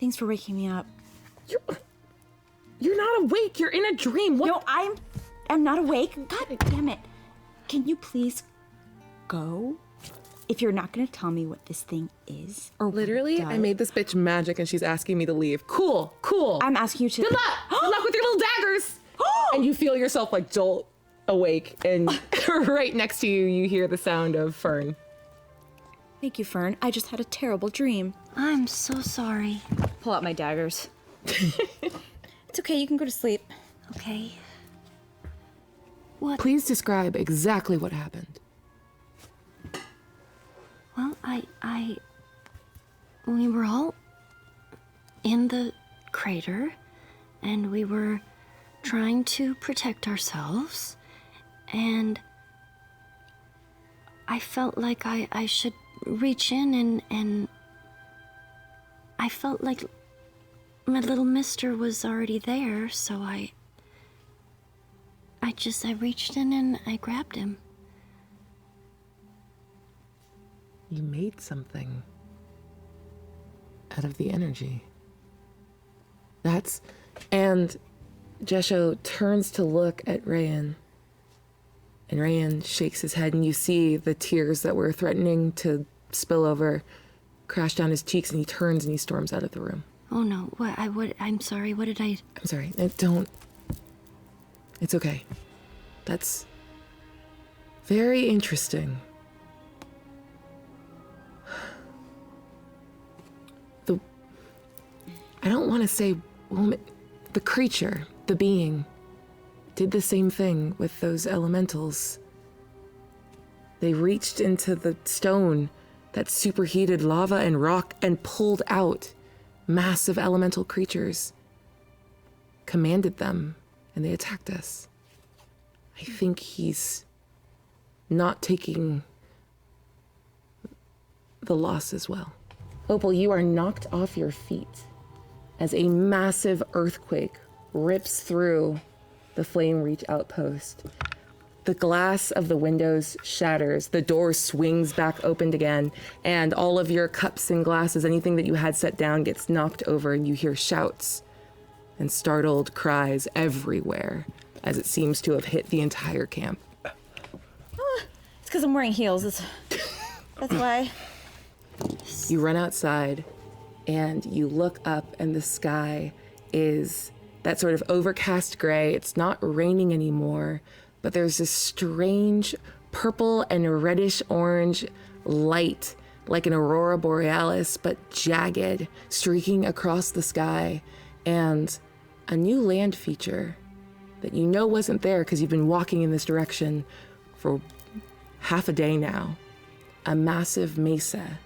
Thanks for waking me up. You're not awake. You're in a dream. What? No, I'm not awake. God damn it. Can you please go? If you're not going to tell me what this thing is or Literally, what it I made this bitch magic and she's asking me to leave. Cool. I'm asking you to. Good luck. Good luck with your little daggers. And you feel yourself like jolt awake, and right next to you, you hear the sound of Fearne. Thank you, Fearne. I just had a terrible dream. I'm so sorry. Pull out my daggers. It's okay. You can go to sleep. Okay. What? Please describe exactly what happened. Well, we were all in the crater, and we were trying to protect ourselves, and I felt like I should reach in and I felt like my little mister was already there, so I reached in and I grabbed him. You made something out of the energy. And Jesho turns to look at Rayan. And Rayan shakes his head, and you see the tears that were threatening to spill over crash down his cheeks, and he turns and he storms out of the room. Oh no, I'm sorry, what did I... I'm sorry, don't... It's okay. That's very interesting. I don't want to say woman, the creature, the being, did the same thing with those elementals. They reached into the stone that superheated lava and rock and pulled out massive elemental creatures, commanded them, and they attacked us. I think he's not taking the loss as well. Opal, you are knocked off your feet as a massive earthquake rips through the Flame Reach outpost. The glass of the windows shatters, the door swings back open again, and all of your cups and glasses, anything that you had set down, gets knocked over, and you hear shouts and startled cries everywhere as it seems to have hit the entire camp. It's because I'm wearing heels. That's why. You run outside and you look up, and the sky is that sort of overcast gray. It's not raining anymore, but there's this strange purple and reddish orange light, like an aurora borealis, but jagged, streaking across the sky, and a new land feature that you know wasn't there because you've been walking in this direction for half a day now. A massive mesa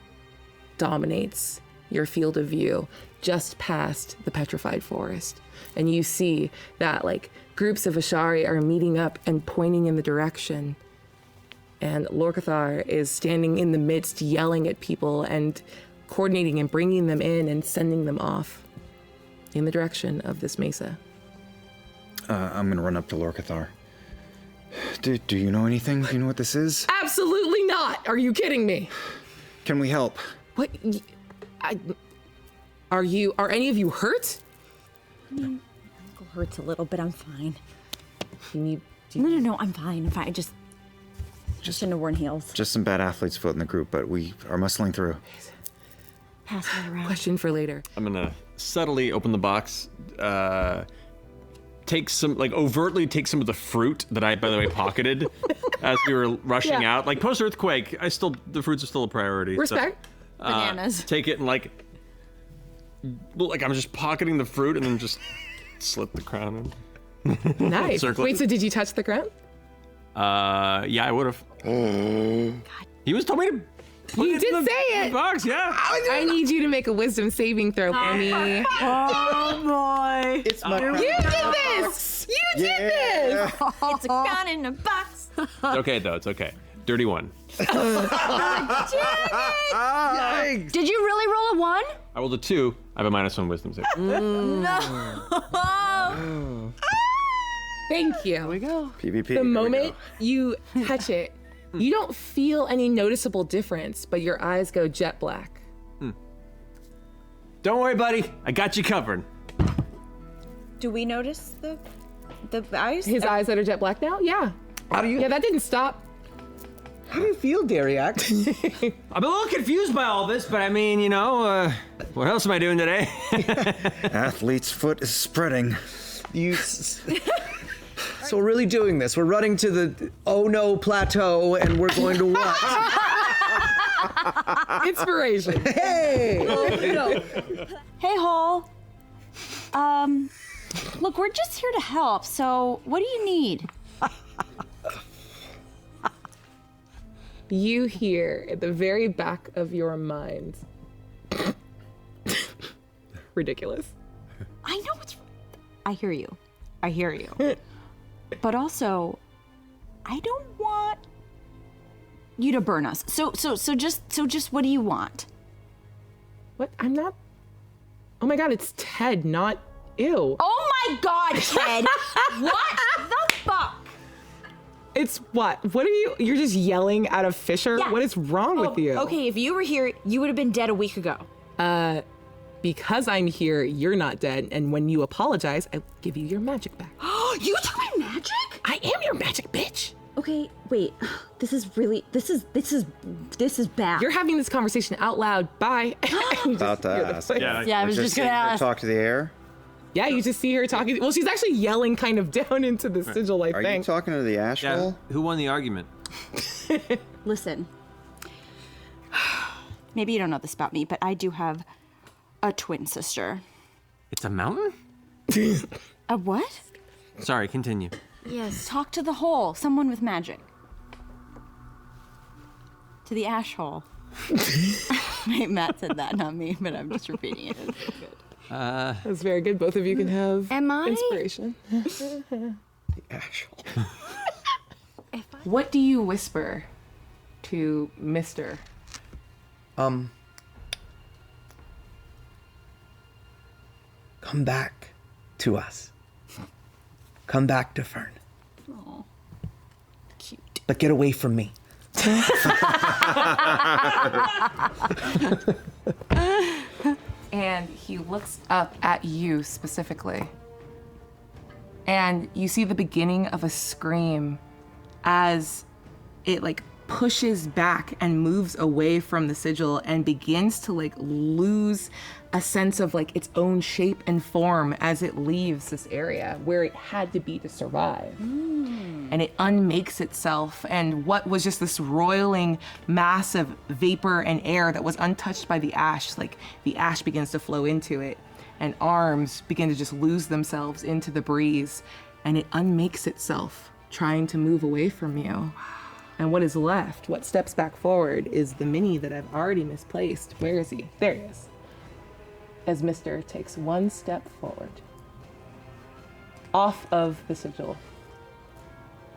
dominates your field of view just past the petrified forest. And you see that like groups of Ashari are meeting up and pointing in the direction. And Lorcathar is standing in the midst, yelling at people and coordinating and bringing them in and sending them off in the direction of this mesa. I'm gonna run up to Lorcathar. Do you know anything? Do you know what this is? Absolutely not! Are you kidding me? Can we help? What? Are any of you hurt? I mean, my ankle hurts a little, but I'm fine. No, I'm fine. I just shouldn't have worn heels. Just some bad athlete's foot in the group, but we are muscling through. Pass it around. Question for later. I'm gonna subtly open the box, overtly take some of the fruit that I, by the way, pocketed, as we were rushing out. Like post-earthquake, the fruits are still a priority. Respect. So, Bananas. take it and like I'm just pocketing the fruit and then just slip the crown in. Nice. Circle Wait, it. so did you touch the crown? Yeah, I would have. He was told me to. You did say it. Box, yeah. I need you to make a wisdom saving throw for me. Oh boy. It's my You did this. You did this. It's a gun in a box. It's okay though. It's okay. Dirty one. Yikes. Did you really roll a 1? I rolled a 2. I have a -1 wisdom save. Thank you. There we go. PvP. The moment you touch it, you don't feel any noticeable difference, but your eyes go jet black. Don't worry, buddy. I got you covered. Do we notice the eyes? His eyes that are jet black now? Yeah. How do you Yeah, that didn't stop. how do you feel, Dariax? I'm a little confused by all this, but I mean, what else am I doing today? Athlete's foot is spreading. So we're really doing this. We're running to the Oh No Plateau, and we're going to what? Inspiration. Hey! Hey, Hall. Look, we're just here to help. So, what do you need? You hear at the very back of your mind. Ridiculous. I know I hear you. I hear you. But also, I don't want you to burn us. So just what do you want? What? I'm not. Oh my god, it's Ted, not ew. Oh my god, Ted! What the fuck? It's what? What are you? You're just yelling at a fisher? Yeah. What is wrong with you? Okay, if you were here, you would have been dead a week ago. Because I'm here, you're not dead, and when you apologize, I give you your magic back. You took my magic? I am your magic bitch. Okay, wait. This is bad. You're having this conversation out loud. Bye. About to ask. Yeah, I was just gonna ask. Talk to the air. Yeah, you just see her talking. Well, she's actually yelling kind of down into the sigil, I Are think. you talking to the ash hole? Who won the argument? Listen. Maybe you don't know this about me, but I do have a twin sister. It's a mountain? A what? Sorry, continue. Yes. Talk to the hole. Someone with magic. To the ash hole. Wait, Matt said that, not me, but I'm just repeating it. It's so good. That's very good. Both of you can have Am I? inspiration. The ash hole. What do you whisper to Mr.? Come back to us. Come back to Fearne. Aw. Cute. But get away from me. And he looks up at you specifically. And you see the beginning of a scream as it like pushes back and moves away from the sigil and begins to like lose a sense of like its own shape and form as it leaves this area where it had to be to survive. And it unmakes itself, and what was just this roiling mass of vapor and air that was untouched by the ash, like the ash begins to flow into it, and arms begin to just lose themselves into the breeze, and it unmakes itself, trying to move away from you. And what is left, what steps back forward, is the mini that I've already misplaced. Where is he? There he is. As Mr. takes one step forward, off of the sigil,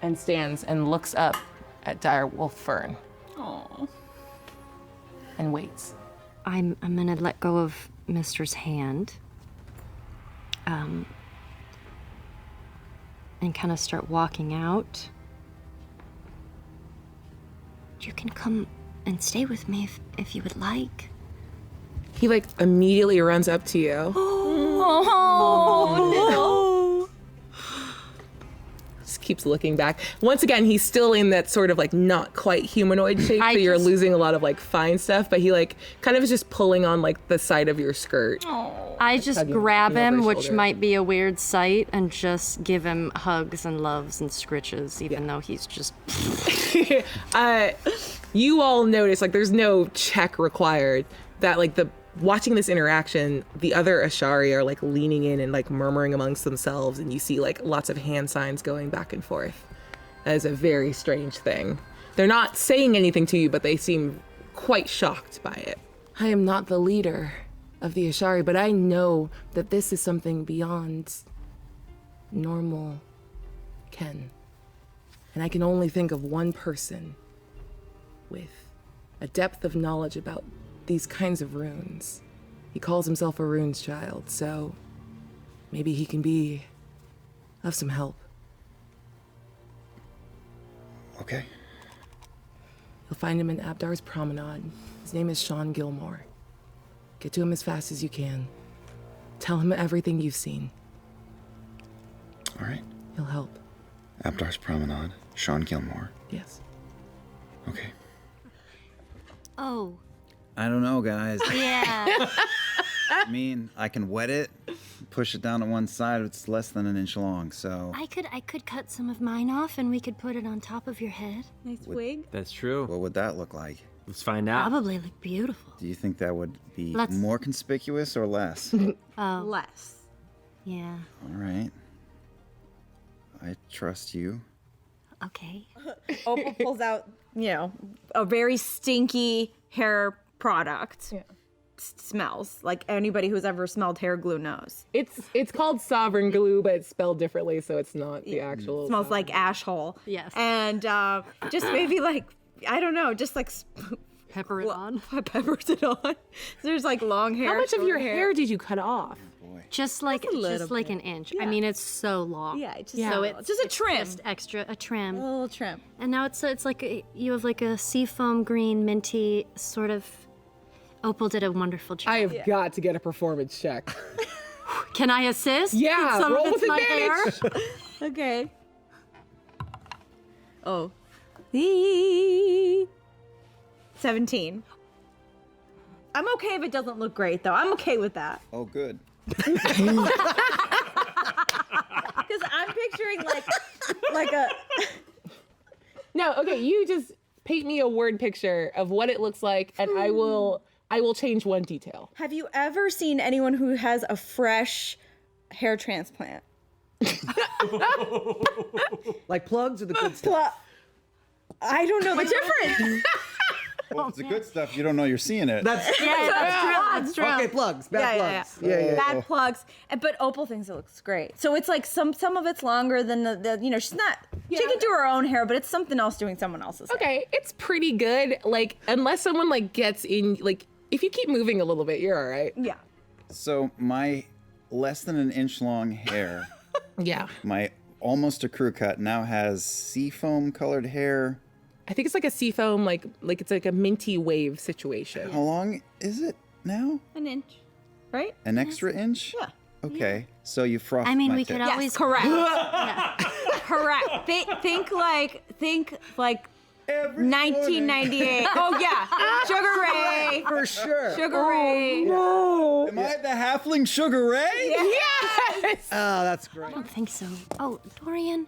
and stands and looks up at direwolf Fearne. Aww. And waits. I'm gonna let go of Mister's hand. And kind of start walking out. You can come and stay with me if you would like. He like immediately runs up to you. Oh, no. Just keeps looking back. Once again, he's still in that sort of like not quite humanoid shape, so you're losing a lot of like fine stuff, but he like kind of is just pulling on like the side of your skirt. I just grab him, which might be a weird sight, and just give him hugs and loves and scritches, even though he's just... You all notice, like, there's no check required, that like watching this interaction, the other Ashari are like leaning in and like murmuring amongst themselves, and you see like lots of hand signs going back and forth. That is a very strange thing. They're not saying anything to you, but they seem quite shocked by it. I am not the leader of the Ashari, but I know that this is something beyond normal Ken. And I can only think of one person with a depth of knowledge about these kinds of runes. He calls himself a runes child, so maybe he can be of some help. Okay. You'll find him in Abdar's Promenade. His name is Shaun Gilmore. Get to him as fast as you can. Tell him everything you've seen. All right. He'll help. Abdar's Promenade, Shaun Gilmore. Yes. Okay. Oh. I don't know, guys. Yeah. I mean, I can wet it, push it down to one side. It's less than an inch long, so... I could cut some of mine off and we could put it on top of your head. Nice wig. That's true. What would that look like? Let's find out. Probably look beautiful. Do you think that would be Let's- more conspicuous or less? Oh. Less. Yeah. All right. I trust you. Okay. Opal pulls out, a very stinky hair product. Yeah. Smells like anybody who's ever smelled hair glue knows. It's called Sovereign Glue, but it's spelled differently, so it's not the actual. Smells like ash hole. Yes. And just maybe like, I don't know, just like Pepper it on. peppers it on. There's like long hair. How much of your hair did you cut off? Just like an inch. I mean, it's so long. Yeah, just so it's just a trim. Just extra, a trim. A little trim. And now it's like you have like a seafoam green minty sort of. Opal did a wonderful job. I have got to get a performance check. Can I assist? Yeah, Some roll of it's with my advantage. hair. Okay. Oh. 17. I'm okay if it doesn't look great, though. I'm okay with that. Oh, good. Because I'm picturing like a... No, okay, you just paint me a word picture of what it looks like, and I will change one detail. Have you ever seen anyone who has a fresh hair transplant? Like plugs or the good stuff? I don't know the difference. Well, if it's the good stuff, you don't know you're seeing it. That's That's true. okay. Plugs, bad plugs. Yeah. Bad plugs. But Opal thinks it looks great. So it's like some of it's longer than the she's not. Yeah. She can do her own hair, but it's something else doing someone else's hair. Okay, it's pretty good. Like, unless someone like gets in, like, if you keep moving a little bit, you're all right. Yeah. So my less than an inch long hair, Yeah. my almost a crew cut, now has seafoam colored hair. I think it's like a seafoam, like it's like a minty wave situation. How long is it now? An inch, right? An extra inch? Yeah. Okay, so you frost I mean, my we tip. could Yes, always correct. Yeah. Correct. Think like 1998. Oh yeah, Sugar Ray. For sure. Sugar Ray. No. Am I the halfling Sugar Ray? Yes. Oh, that's great. I don't think so. Oh, Dorian,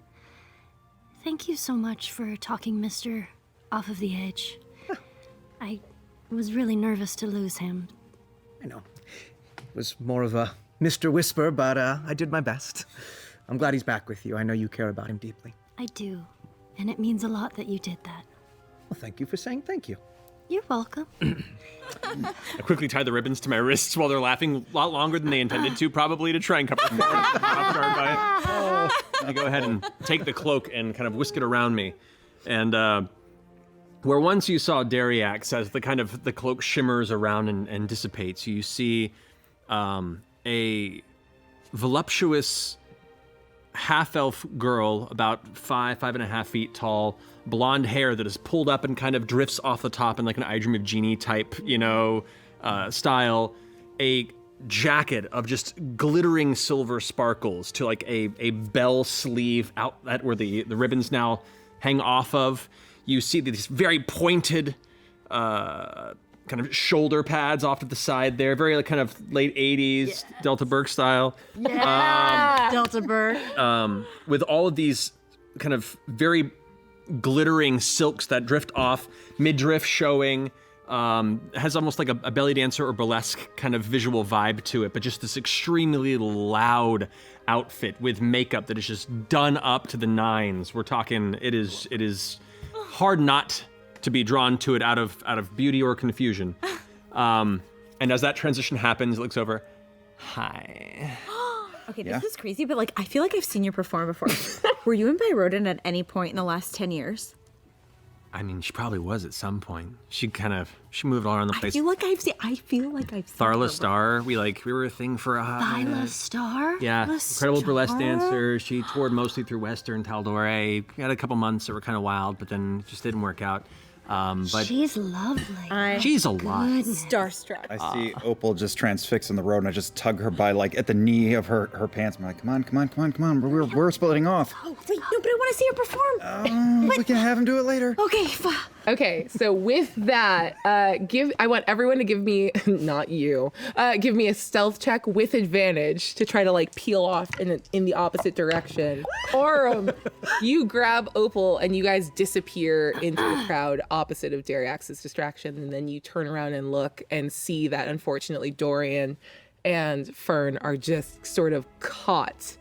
thank you so much for talking Mr. off of the edge. I was really nervous to lose him. I know. It was more of a Mr. Whisper, but I did my best. I'm glad he's back with you. I know you care about him deeply. I do, and it means a lot that you did that. Well, thank you for saying thank you. You're welcome. I quickly tie the ribbons to my wrists while they're laughing a lot longer than they intended to, probably to try and cover them. I go ahead and take the cloak and kind of whisk it around me. And where once you saw Dariax, as the cloak shimmers around and dissipates, you see a voluptuous half-elf girl, about 5.5 feet tall, blonde hair that is pulled up and kind of drifts off the top in like an I Dream of Jeannie type, style. A jacket of just glittering silver sparkles to like a bell sleeve outlet where the ribbons now hang off of. You see these very pointed kind of shoulder pads off to the side there, very like kind of late 80s Delta Burke style. Delta Burke. With all of these kind of very glittering silks that drift off, midriff showing, has almost like a belly dancer or burlesque kind of visual vibe to it, but just this extremely loud outfit with makeup that is just done up to the nines. We're talking, it is hard not to be drawn to it out of beauty or confusion. And as that transition happens, it looks over. Hi. Okay, this is crazy, but like I feel like I've seen you perform before. Were you in Byrodin at any point in the last 10 years? I mean, she probably was at some point. She moved all around the place. I feel like I've seen Tharla Starr. We were a thing for a hot minute. Tharla Starr? Yeah, incredible burlesque dancer. She toured mostly through Western Tal'Dorei. We had a couple months that were kind of wild, but then it just didn't work out. But she's lovely. She's a lot. Starstruck. I see Opal just transfixed in the road, and I just tug her by like at the knee of her pants. I'm like, come on. We're splitting off. Oh wait, no, but I want to see her perform. We can have him do it later. Okay, Okay, so with that, I want everyone to give me, not you, give me a stealth check with advantage to try to like peel off in the opposite direction. Or you grab Opal and you guys disappear into the crowd opposite of Dariax's distraction, and then you turn around and look and see that unfortunately Dorian and Fearne are just sort of caught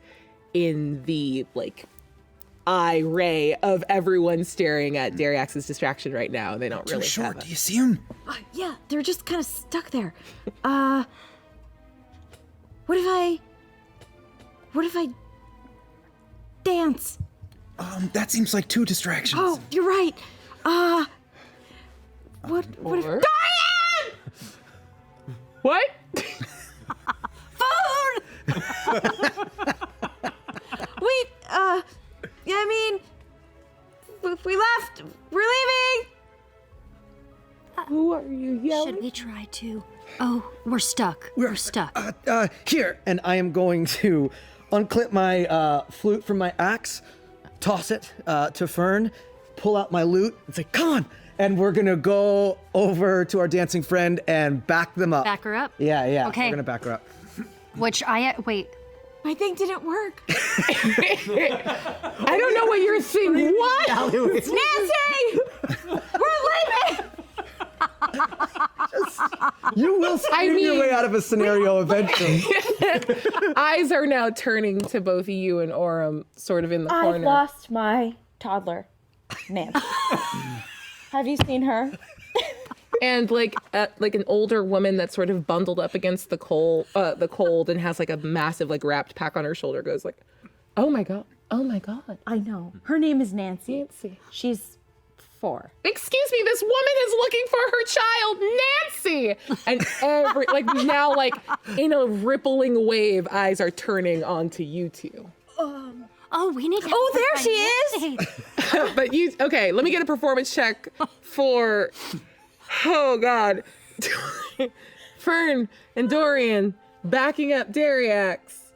in the like eye ray of everyone staring at Dariax's distraction right now. They don't really have Do you see him? yeah, they're just kind of stuck there. What if I dance? That seems like 2 distractions. Oh, you're right. What if Dorian? What? Phone! Wait, yeah, I mean, we left. We're leaving. Who are you yelling? Should we try to? Oh, we're stuck. We're stuck. Here, and I am going to unclip my flute from my axe, toss it to Fearne, pull out my lute, and say, come on! And we're gonna go over to our dancing friend and back them up. Back her up? Yeah. Okay. We're gonna back her up. Wait. My thing didn't work. I don't know what you're saying. What? Nancy! We're leaving! You will scream your way out of a scenario eventually. Eyes are now turning to both you and Orym, sort of in the corner. I've lost my toddler, Nancy. Have you seen her? And like an older woman that's sort of bundled up against the cold and has like a massive like wrapped pack on her shoulder goes like, oh my god. I know. Her name is Nancy. She's 4. Excuse me, this woman is looking for her child, Nancy. And every now in a rippling wave, eyes are turning onto you two. Oh, we need to. Oh, there she is. But let me get a performance check for. Oh God, Fearne and Dorian backing up Dariax.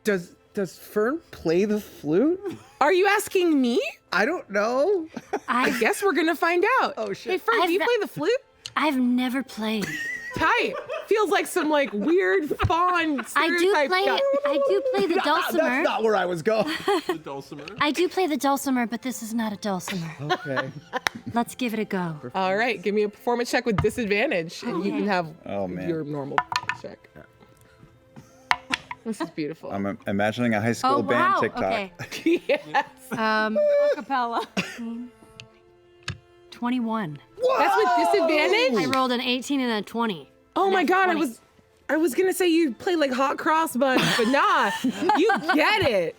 Does Fearne play the flute? Are you asking me? I don't know. I guess we're gonna find out. Oh shit! Hey Fearne, do you play the flute? I've never played. Tight. Feels like some fawn stereotype. I do play the dulcimer. That's not where I was going. The dulcimer. I do play the dulcimer, but this is not a dulcimer. Okay. Let's give it a go. All right, give me a performance check with disadvantage, and you can have your normal check. This is beautiful. I'm imagining a high school band TikTok. Okay. Yes. Acapella. 21. That's with disadvantage? I rolled an 18 and a 20. Oh my god, 20. I was gonna say you play like hot cross buns, but nah, you get it.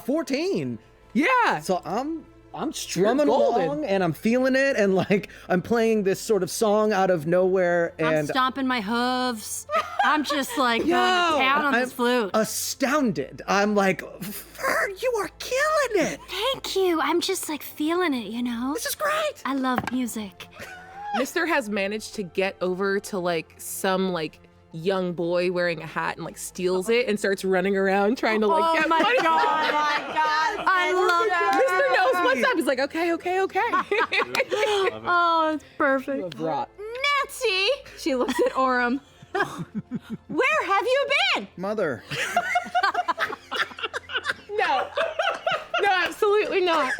14. Yeah. So I'm strumming golden. along and I'm feeling it, and I'm playing this sort of song out of nowhere, I'm and stomping my hooves. I'm just going to town on this flute. astounded. I'm like, Fearne, you are killing it. Thank you. I'm just feeling it, This is great. I love music. Mister has managed to get over to some young boy wearing a hat and like steals it and starts running around trying to like get money. Oh my god! I love Mr. Knows what's up. He's like, okay. Oh, it's perfect. Rot. Nancy! She looks at Orym. Where have you been? Mother. No, absolutely not.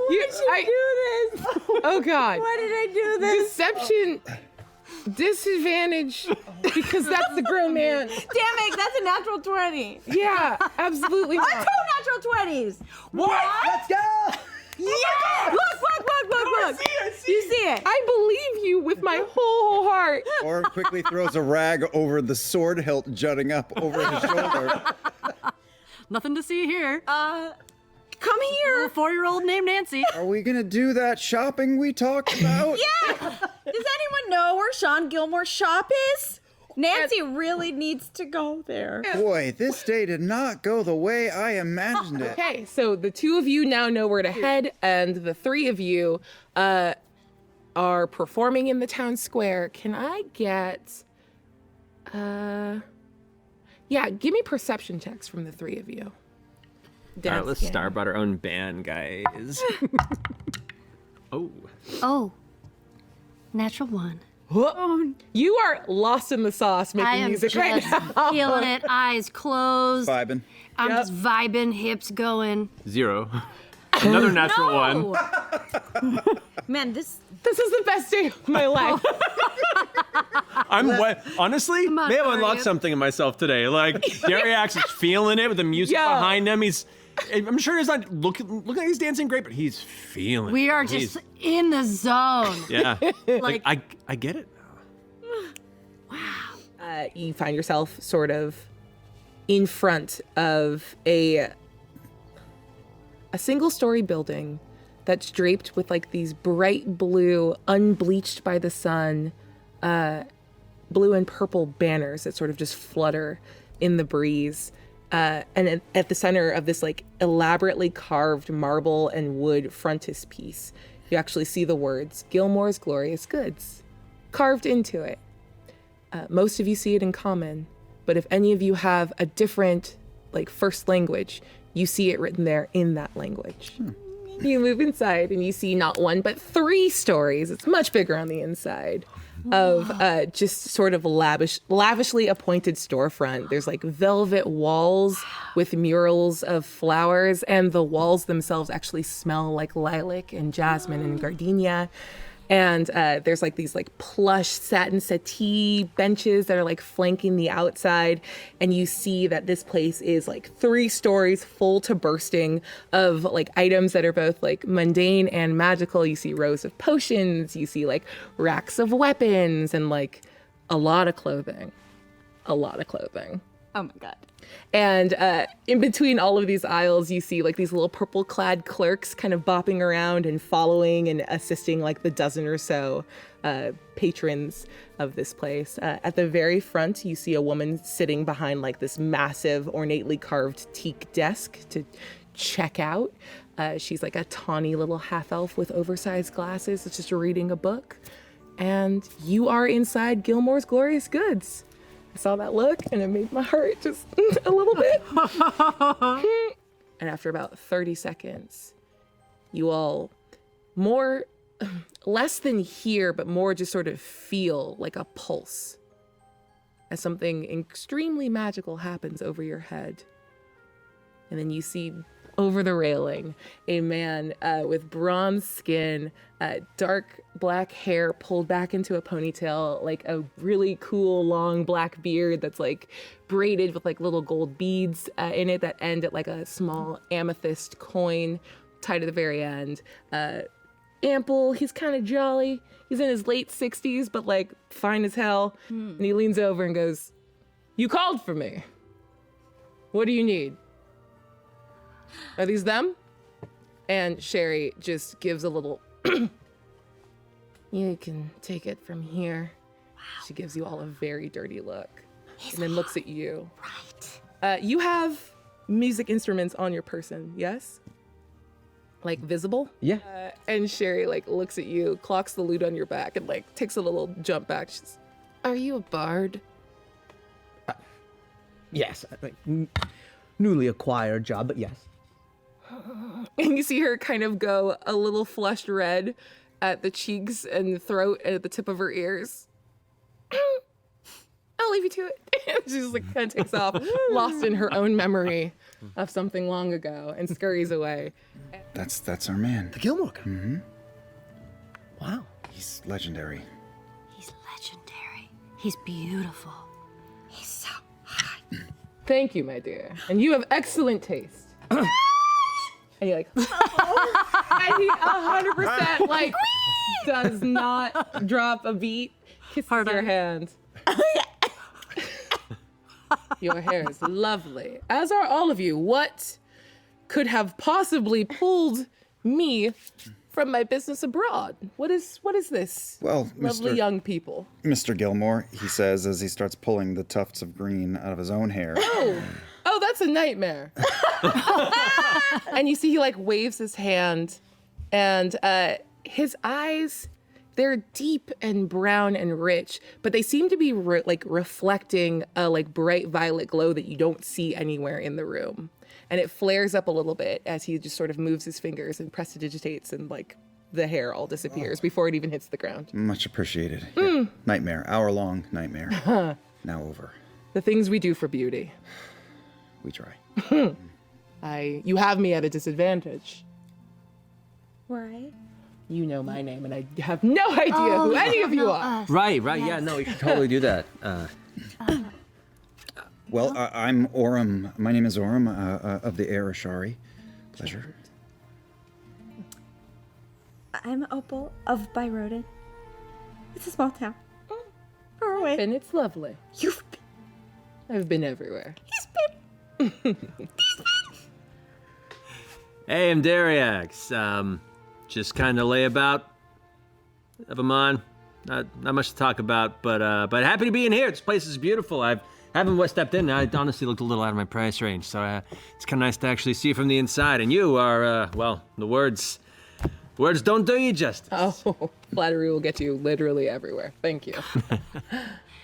You do this. Oh God. Why did I do this? Deception. Disadvantage. Because that's the grown man. Damn it, that's a natural 20. Yeah, absolutely not. I'm 2 natural 20s. What? Let's go! Yeah! Look. You see it. I believe you with my whole heart. Orym quickly throws a rag over the sword hilt jutting up over his shoulder. Nothing to see here. Come here. A 4-year-old named Nancy. Are we gonna do that shopping we talked about? Yeah. Does anyone know where Shaun Gilmore's shop is? Nancy really needs to go there. Boy, this day did not go the way I imagined it. Okay, so the 2 of you now know where to head, and the 3 of you are performing in the town square. Can I get, give me perception checks from the 3 of you. Tharla Starr brought her own band, guys. Oh, natural 1. You are lost in the sauce I making am music just right now. feeling it, eyes closed. Vibing. I'm just vibing, hips going. 0. Another natural 1. Man, this This is the best day of my life. Honestly, on, may have unlocked Dorian. something in myself today. Like, Dariax is feeling it with the music behind him. I'm sure he's not looking like he's dancing great, but he's feeling We it. are just in the zone. Yeah. Like- I get it now. You find yourself sort of in front of a single-story building that's draped with like these bright blue, unbleached by the sun, blue and purple banners that sort of just flutter in the breeze. And at the center of this like elaborately carved marble and wood frontispiece, you actually see the words "Gilmore's Glorious Goods" carved into it. Most of you see it in common, but if any of you have a different like first language, you see it written there in that language. You move inside and you see not 1 but 3 stories. It's much bigger on the inside of just sort of lavishly appointed storefront. There's like velvet walls with murals of flowers, and the walls themselves actually smell like lilac and jasmine and gardenia. And there's like these like plush satin settee benches that are like flanking the outside. And you see that this place is like 3 stories full to bursting of like items that are both like mundane and magical. You see rows of potions, you see like racks of weapons, and like a lot of clothing. Oh my god. And in between all of these aisles, you see like these little purple clad clerks kind of bopping around and following and assisting like the dozen or so patrons of this place. At the very front, you see a woman sitting behind like this massive, ornately carved teak desk to check out. She's like a tawny little half elf with oversized glasses that's just reading a book. And you are inside Gilmore's Glorious Goods. I saw that look and it made my heart just a little bit. And after about 30 seconds, you all less than hear, but more just sort of feel like a pulse as something extremely magical happens over your head. And then you see over the railing a man with bronze skin, dark black hair pulled back into a ponytail, like a really cool long black beard that's like braided with like little gold beads in it that end at like a small amethyst coin tied at the very end. Ample, he's kind of jolly. He's in his late 60s, but like fine as hell. And he leans over and goes, "You called for me. What do you need? Are these them?" And Sherry just gives a little, "You can take it from here." Wow. She gives you all a very dirty look. And then looks at you. Right. You have music instruments on your person, yes? like visible. Yeah. And Sherry like looks at you, clocks the lute on your back, and like takes a little jump back. She's, "Are you a bard?" Yes. Newly acquired job, but yes. And you see her kind of go a little flushed red at the cheeks and the throat and at the tip of her ears. I'll leave you to it. She just like kind of takes off, lost in her own memory of something long ago, and scurries away. That's our man. The Gilmore guy. Mm-hmm. Wow. He's legendary. He's legendary. He's beautiful. He's so hot. Thank you, my dear. And you have excellent taste. And you're like, and he 100% like does not drop a beat. Kisses your hand. Your hair is lovely, as are all of you. What could have possibly pulled me from my business abroad? What is this? Well, lovely young people. Mr. Gilmore, he says as he starts pulling the tufts of green out of his own hair. Oh, that's a nightmare. And you see he like waves his hand, and his eyes, they're deep and brown and rich, but they seem to be reflecting a like bright violet glow that you don't see anywhere in the room. And it flares up a little bit as he just sort of moves his fingers and prestidigitates, and like the hair all disappears before it even hits the ground. Much appreciated. Yeah. Nightmare, hour-long nightmare. Now over. The things we do for beauty. We try. You have me at a disadvantage. Why? You know my name, and I have no idea who any of you are. Right, yeah, no, we can totally do that. Well, I'm Orym. My name is Orym of the Ashari. Pleasure. I'm Opal of Byrodin. It's a small town. Far away. And it's lovely. You've been. I've been everywhere. He's been. Hey, I'm Dariax. Just kind of lay about. Have a mind. Not much to talk about, but happy to be in here. This place is beautiful. I haven't stepped in. I honestly looked a little out of my price range, so it's kind of nice to actually see from the inside. And you are, well, the words don't do you justice. Oh, flattery will get you literally everywhere. Thank you.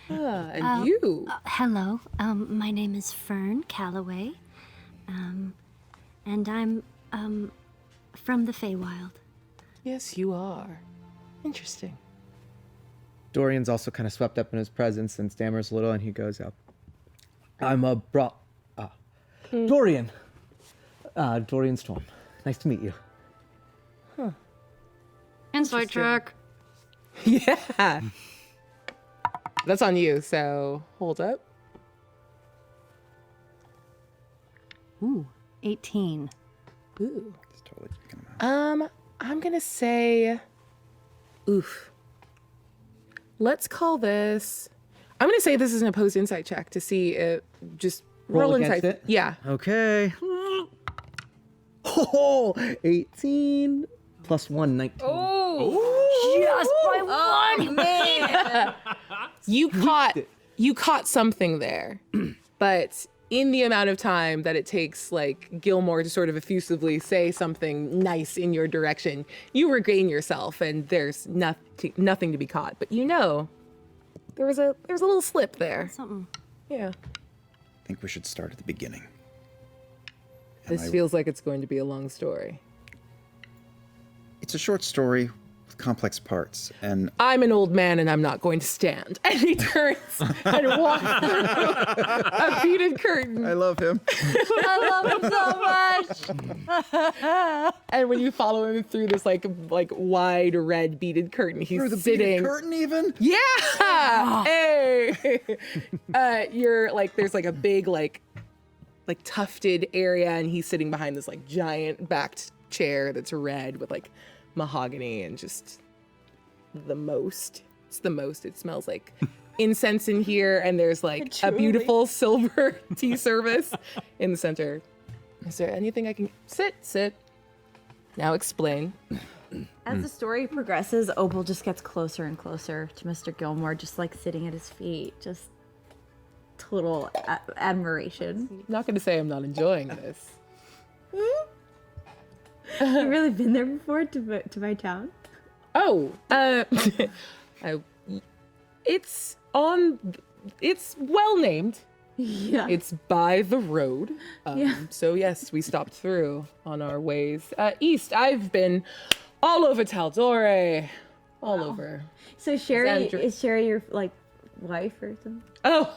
And you? Hello. My name is Fearne Calloway. And I'm from the Feywild. Yes, you are. Interesting. Dorian's also kind of swept up in his presence and stammers a little, and he goes up. I'm Dorian. Dorian Storm. Nice to meet you. Huh. Insight check. Yeah. That's on you, so hold up. Ooh, 18. Ooh. It's totally picking them out. I'm gonna say, oof. Let's call this. I'm gonna say this is an opposed insight check to see if just roll against insight. it? Yeah. Okay. Oh, 18 plus 1, 19. Just by one! Man. You caught something there, but in the amount of time that it takes like Gilmore to sort of effusively say something nice in your direction, you regain yourself and there's nothing to be caught. But you know, there's a little slip there. Something. Yeah. I think we should start at the beginning. This feels like it's going to be a long story. It's a short story with complex parts, and I'm an old man and I'm not going to stand. And he turns and walks through a beaded curtain. I love him. I love him so much. And when you follow him through this like wide red beaded curtain, he's Through the sitting. beaded curtain, even? Yeah. Hey. You're like there's like a big like tufted area, and he's sitting behind this like giant backed chair that's red with like mahogany and just the most. It's the most. It smells like incense in here, and there's like a beautiful silver tea service in the center. Is there anything I can sit? Now explain. As the story progresses, Opal just gets closer and closer to Mr. Gilmore, just like sitting at his feet, just total admiration. I'm not going to say I'm not enjoying this. You really been there before to my town? Oh, it's well named. Yeah. It's by the road. Yeah. So yes, we stopped through on our ways east. I've been all over Taldore, all over. So Sherry, Exandria. is Sherry your wife or something? Oh,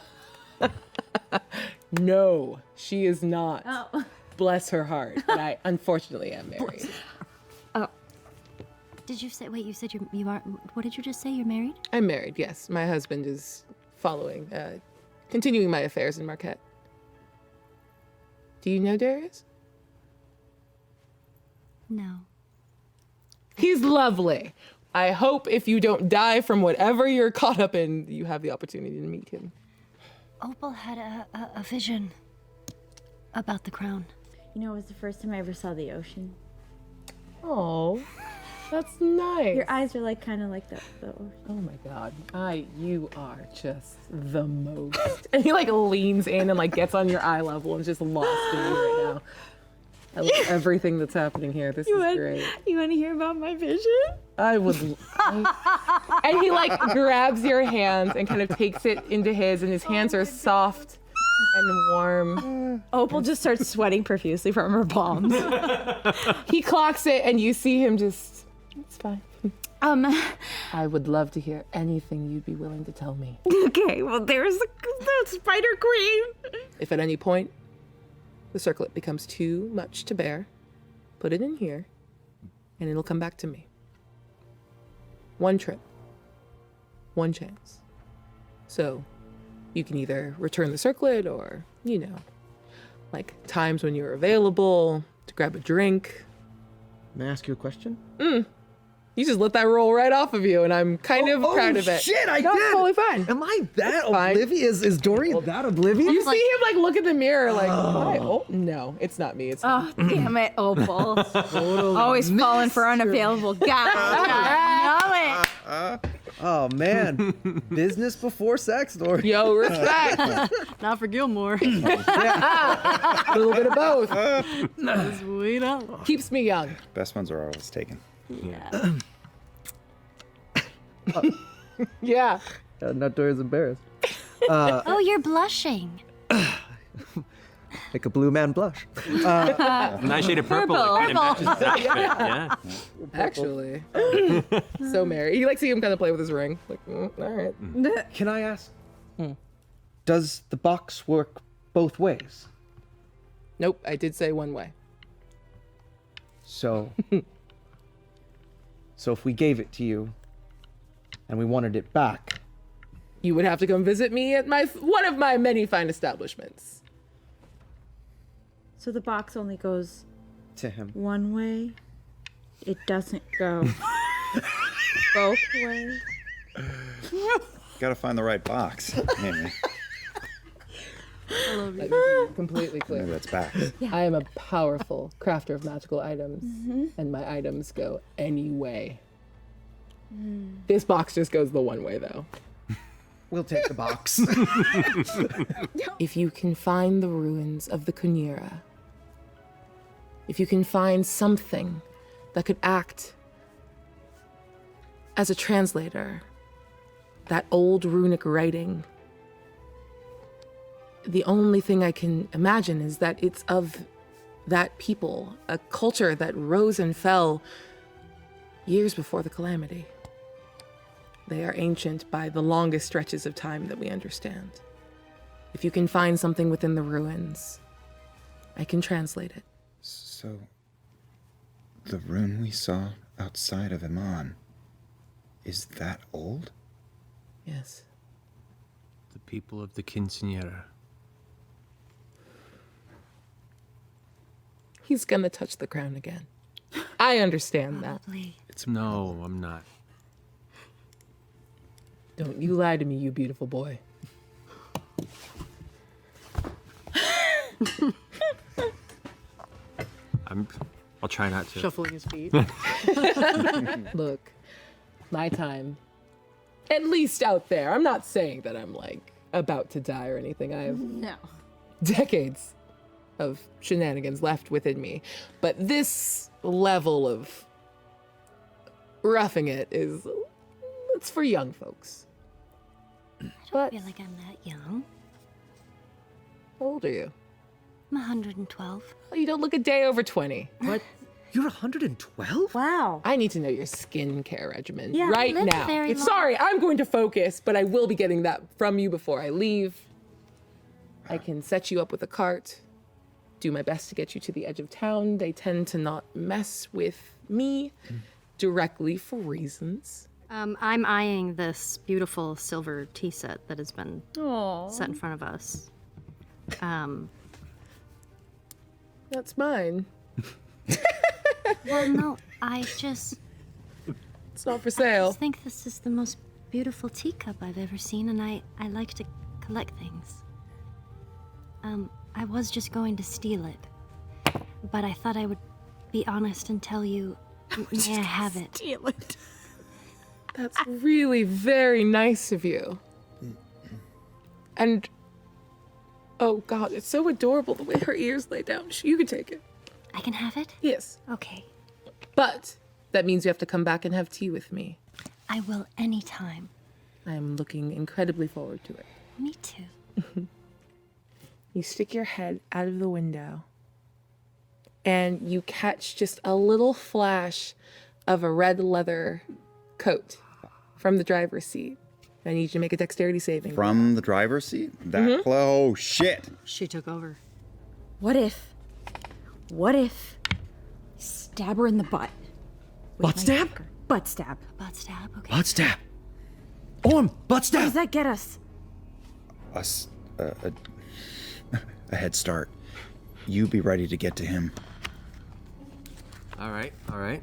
no, she is not. Oh. Bless her heart. But I unfortunately am married. Did you say? Wait, you said you are. What did you just say? You're married? I'm married. Yes, my husband is following, continuing my affairs in Marquette. Do you know Darius? No. He's lovely. I hope if you don't die from whatever you're caught up in, you have the opportunity to meet him. Opal had a vision about the crown. You know, it was the first time I ever saw the ocean. Oh, that's nice. Your eyes are like kind of like the ocean. Oh my God, you are just the most. And he like leans in and like gets on your eye level and is just lost in you right now. I love everything that's happening here. This is great. You want to hear about my vision? I would. And he like grabs your hands and kind of takes it into his, and his hands are soft and warm. Opal just starts sweating profusely from her palms. He clocks it, and you see him just. It's fine. I would love to hear anything you'd be willing to tell me. Okay, well, there's the Spider Queen. If at any point the circlet becomes too much to bear, put it in here, and it'll come back to me. One trip, one chance. So you can either return the circlet or, like times when you're available to grab a drink. May I ask you a question? You just let that roll right off of you, and I'm kind of proud of it. Shit, I No, did. it's totally fine. Am I that fine. oblivious? Is Dorian that oblivious? You see him like look in the mirror, like, oh no, it's not me. It's Oh, damn it, Opal. Always falling for unavailable guys. I know it. Oh man, business before sex, Dorian. Yo, respect. Not for Gilmore. A little bit of both. Sweet up. Keeps me young. Best ones are always taken. Yeah. Yeah. Not Dorian's embarrassed. Oh, you're blushing. Make a blue man blush. Nice shade of purple. It matches his outfit. Yeah. Actually. So merry. You like see him kind of play with his ring. Like, all right. Can I ask? Does the box work both ways? Nope, I did say one way. So if we gave it to you and we wanted it back, You would have to come visit me at one of my many fine establishments. So the box only goes to him. one way. It doesn't go both ways. Gotta find the right box. Maybe. I love you. Like, completely clear. Maybe that's back. I am a powerful crafter of magical items, and my items go any way. This box just goes the one way, though. We'll take the box. If you can find the ruins of the Kunira, if you can find something that could act as a translator, that old runic writing, the only thing I can imagine is that it's of that people, a culture that rose and fell years before the calamity. They are ancient by the longest stretches of time that we understand. If you can find something within the ruins, I can translate it. So, the rune we saw outside of Iman, is that old? Yes. The people of the Quinceañera. He's gonna touch the crown again. I understand that. Probably. No, I'm not. Don't you lie to me, you beautiful boy. I'll try not to. Shuffling his feet. Look, my time, at least out there, I'm not saying that I'm like about to die or anything. I have No. decades of shenanigans left within me. But this level of roughing it it's for young folks. I don't feel like I'm that young. How old are you? I'm 112. Oh, you don't look a day over 20. What? You're 112? Wow. I need to know your skincare regimen Yeah, right live now. very long. Sorry, I'm going to focus, but I will be getting that from you before I leave. I can set you up with a cart, do my best to get you to the edge of town. They tend to not mess with me directly for reasons. I'm eyeing this beautiful silver tea set that has been set in front of us. That's mine. Well, no, I just It's not for sale. think this is the most beautiful teacup I've ever seen, and I like to collect things. I was just going to steal it, but I thought I would be honest and tell you, may I have it? Steal it. That's really very nice of you. And, oh God, it's so adorable the way her ears lay down. You can take it. I can have it? Yes. Okay. But that means you have to come back and have tea with me. I will anytime. I'm looking incredibly forward to it. Me too. You stick your head out of the window and you catch just a little flash of a red leather coat from the driver's seat. I need you to make a dexterity saving. From the driver's seat? That close? Oh, shit. She took over. What if stab her in the butt? Butt stab? Butt stab. Butt stab, okay. Butt stab. Orym, butt What stab. does that get us? Us, a head start. You be ready to get to him. All right, all right.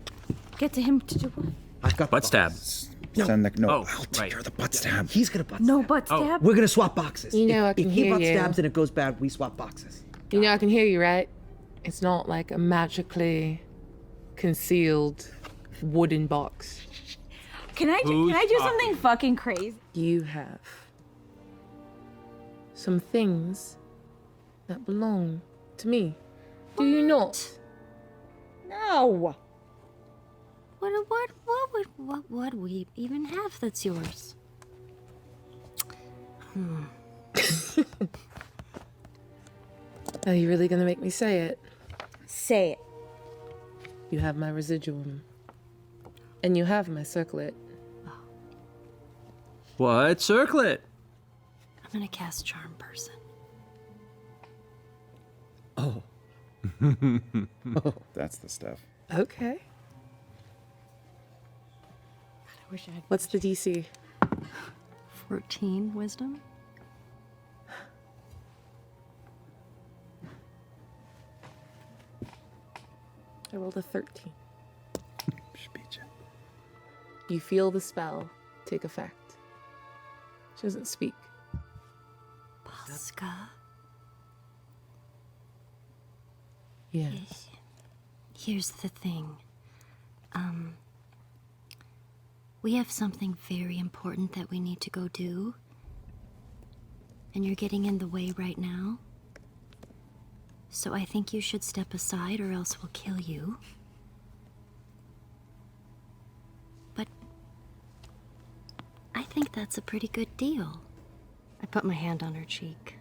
Get to him to do what? I've got Butt stab. Send the no. Oh, I'll take right. care of the butt stab. He's gonna butt No stab. butt stab? We're gonna swap boxes. You know I can if he hear butt you. stabs and it goes bad, we swap boxes. You know I can hear you, right? It's not like a magically concealed wooden box. Can I do something fucking crazy? You have some things that belong to me. Do you not? No. What would we even have that's yours? Are you really gonna make me say it? Say it. You have my residuum. And you have my circlet. What? Circlet? I'm gonna cast Charm Person. Oh. That's the stuff. Okay. I wish I had. What's the DC? 14 wisdom. I rolled a 13. Should beat you. You feel the spell take effect. She doesn't speak. Poska. Yes. Here's the thing. We have something very important that we need to go do. And you're getting in the way right now. So I think you should step aside or else we'll kill you. But I think that's a pretty good deal. I put my hand on her cheek.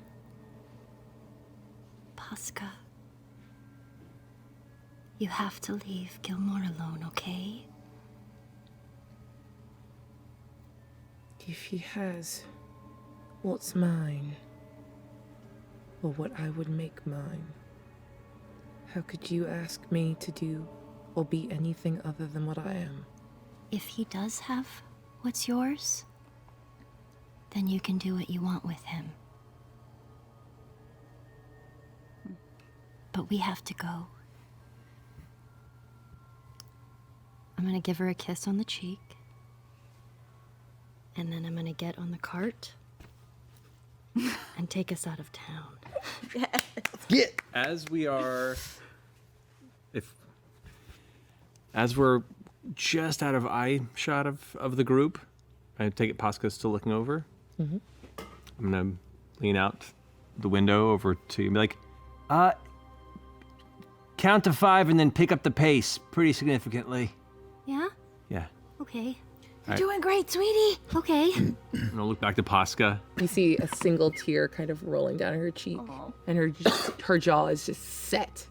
Poska. You have to leave Gilmore alone, okay? If he has what's mine, or what I would make mine, how could you ask me to do or be anything other than what I am? If he does have what's yours, then you can do what you want with him. But we have to go. I'm gonna give her a kiss on the cheek. And then I'm gonna get on the cart and take us out of town. Get. As we are, as we're just out of eye shot of the group, I take it Poska's still looking over. I'm gonna lean out the window over to you and be like, count to 5 and then pick up the pace pretty significantly. Yeah? Yeah. Okay. You're doing great, sweetie. Okay. And I'll look back to Poska. You see a single tear kind of rolling down her cheek, and her jaw is just set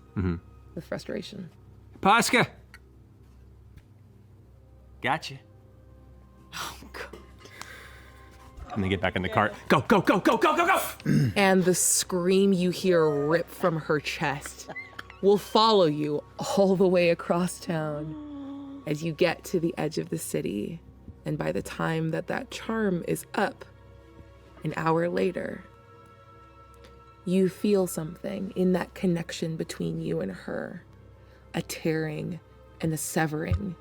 with frustration. Poska! Gotcha. Oh, God. And they get back in the cart. Go, go, go, go, go, go, go! And the scream you hear rip from her chest will follow you all the way across town as you get to the edge of the city. And by the time that charm is up, an hour later, you feel something in that connection between you and her. A tearing and a severing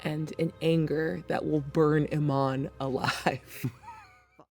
and an anger that will burn Iman alive.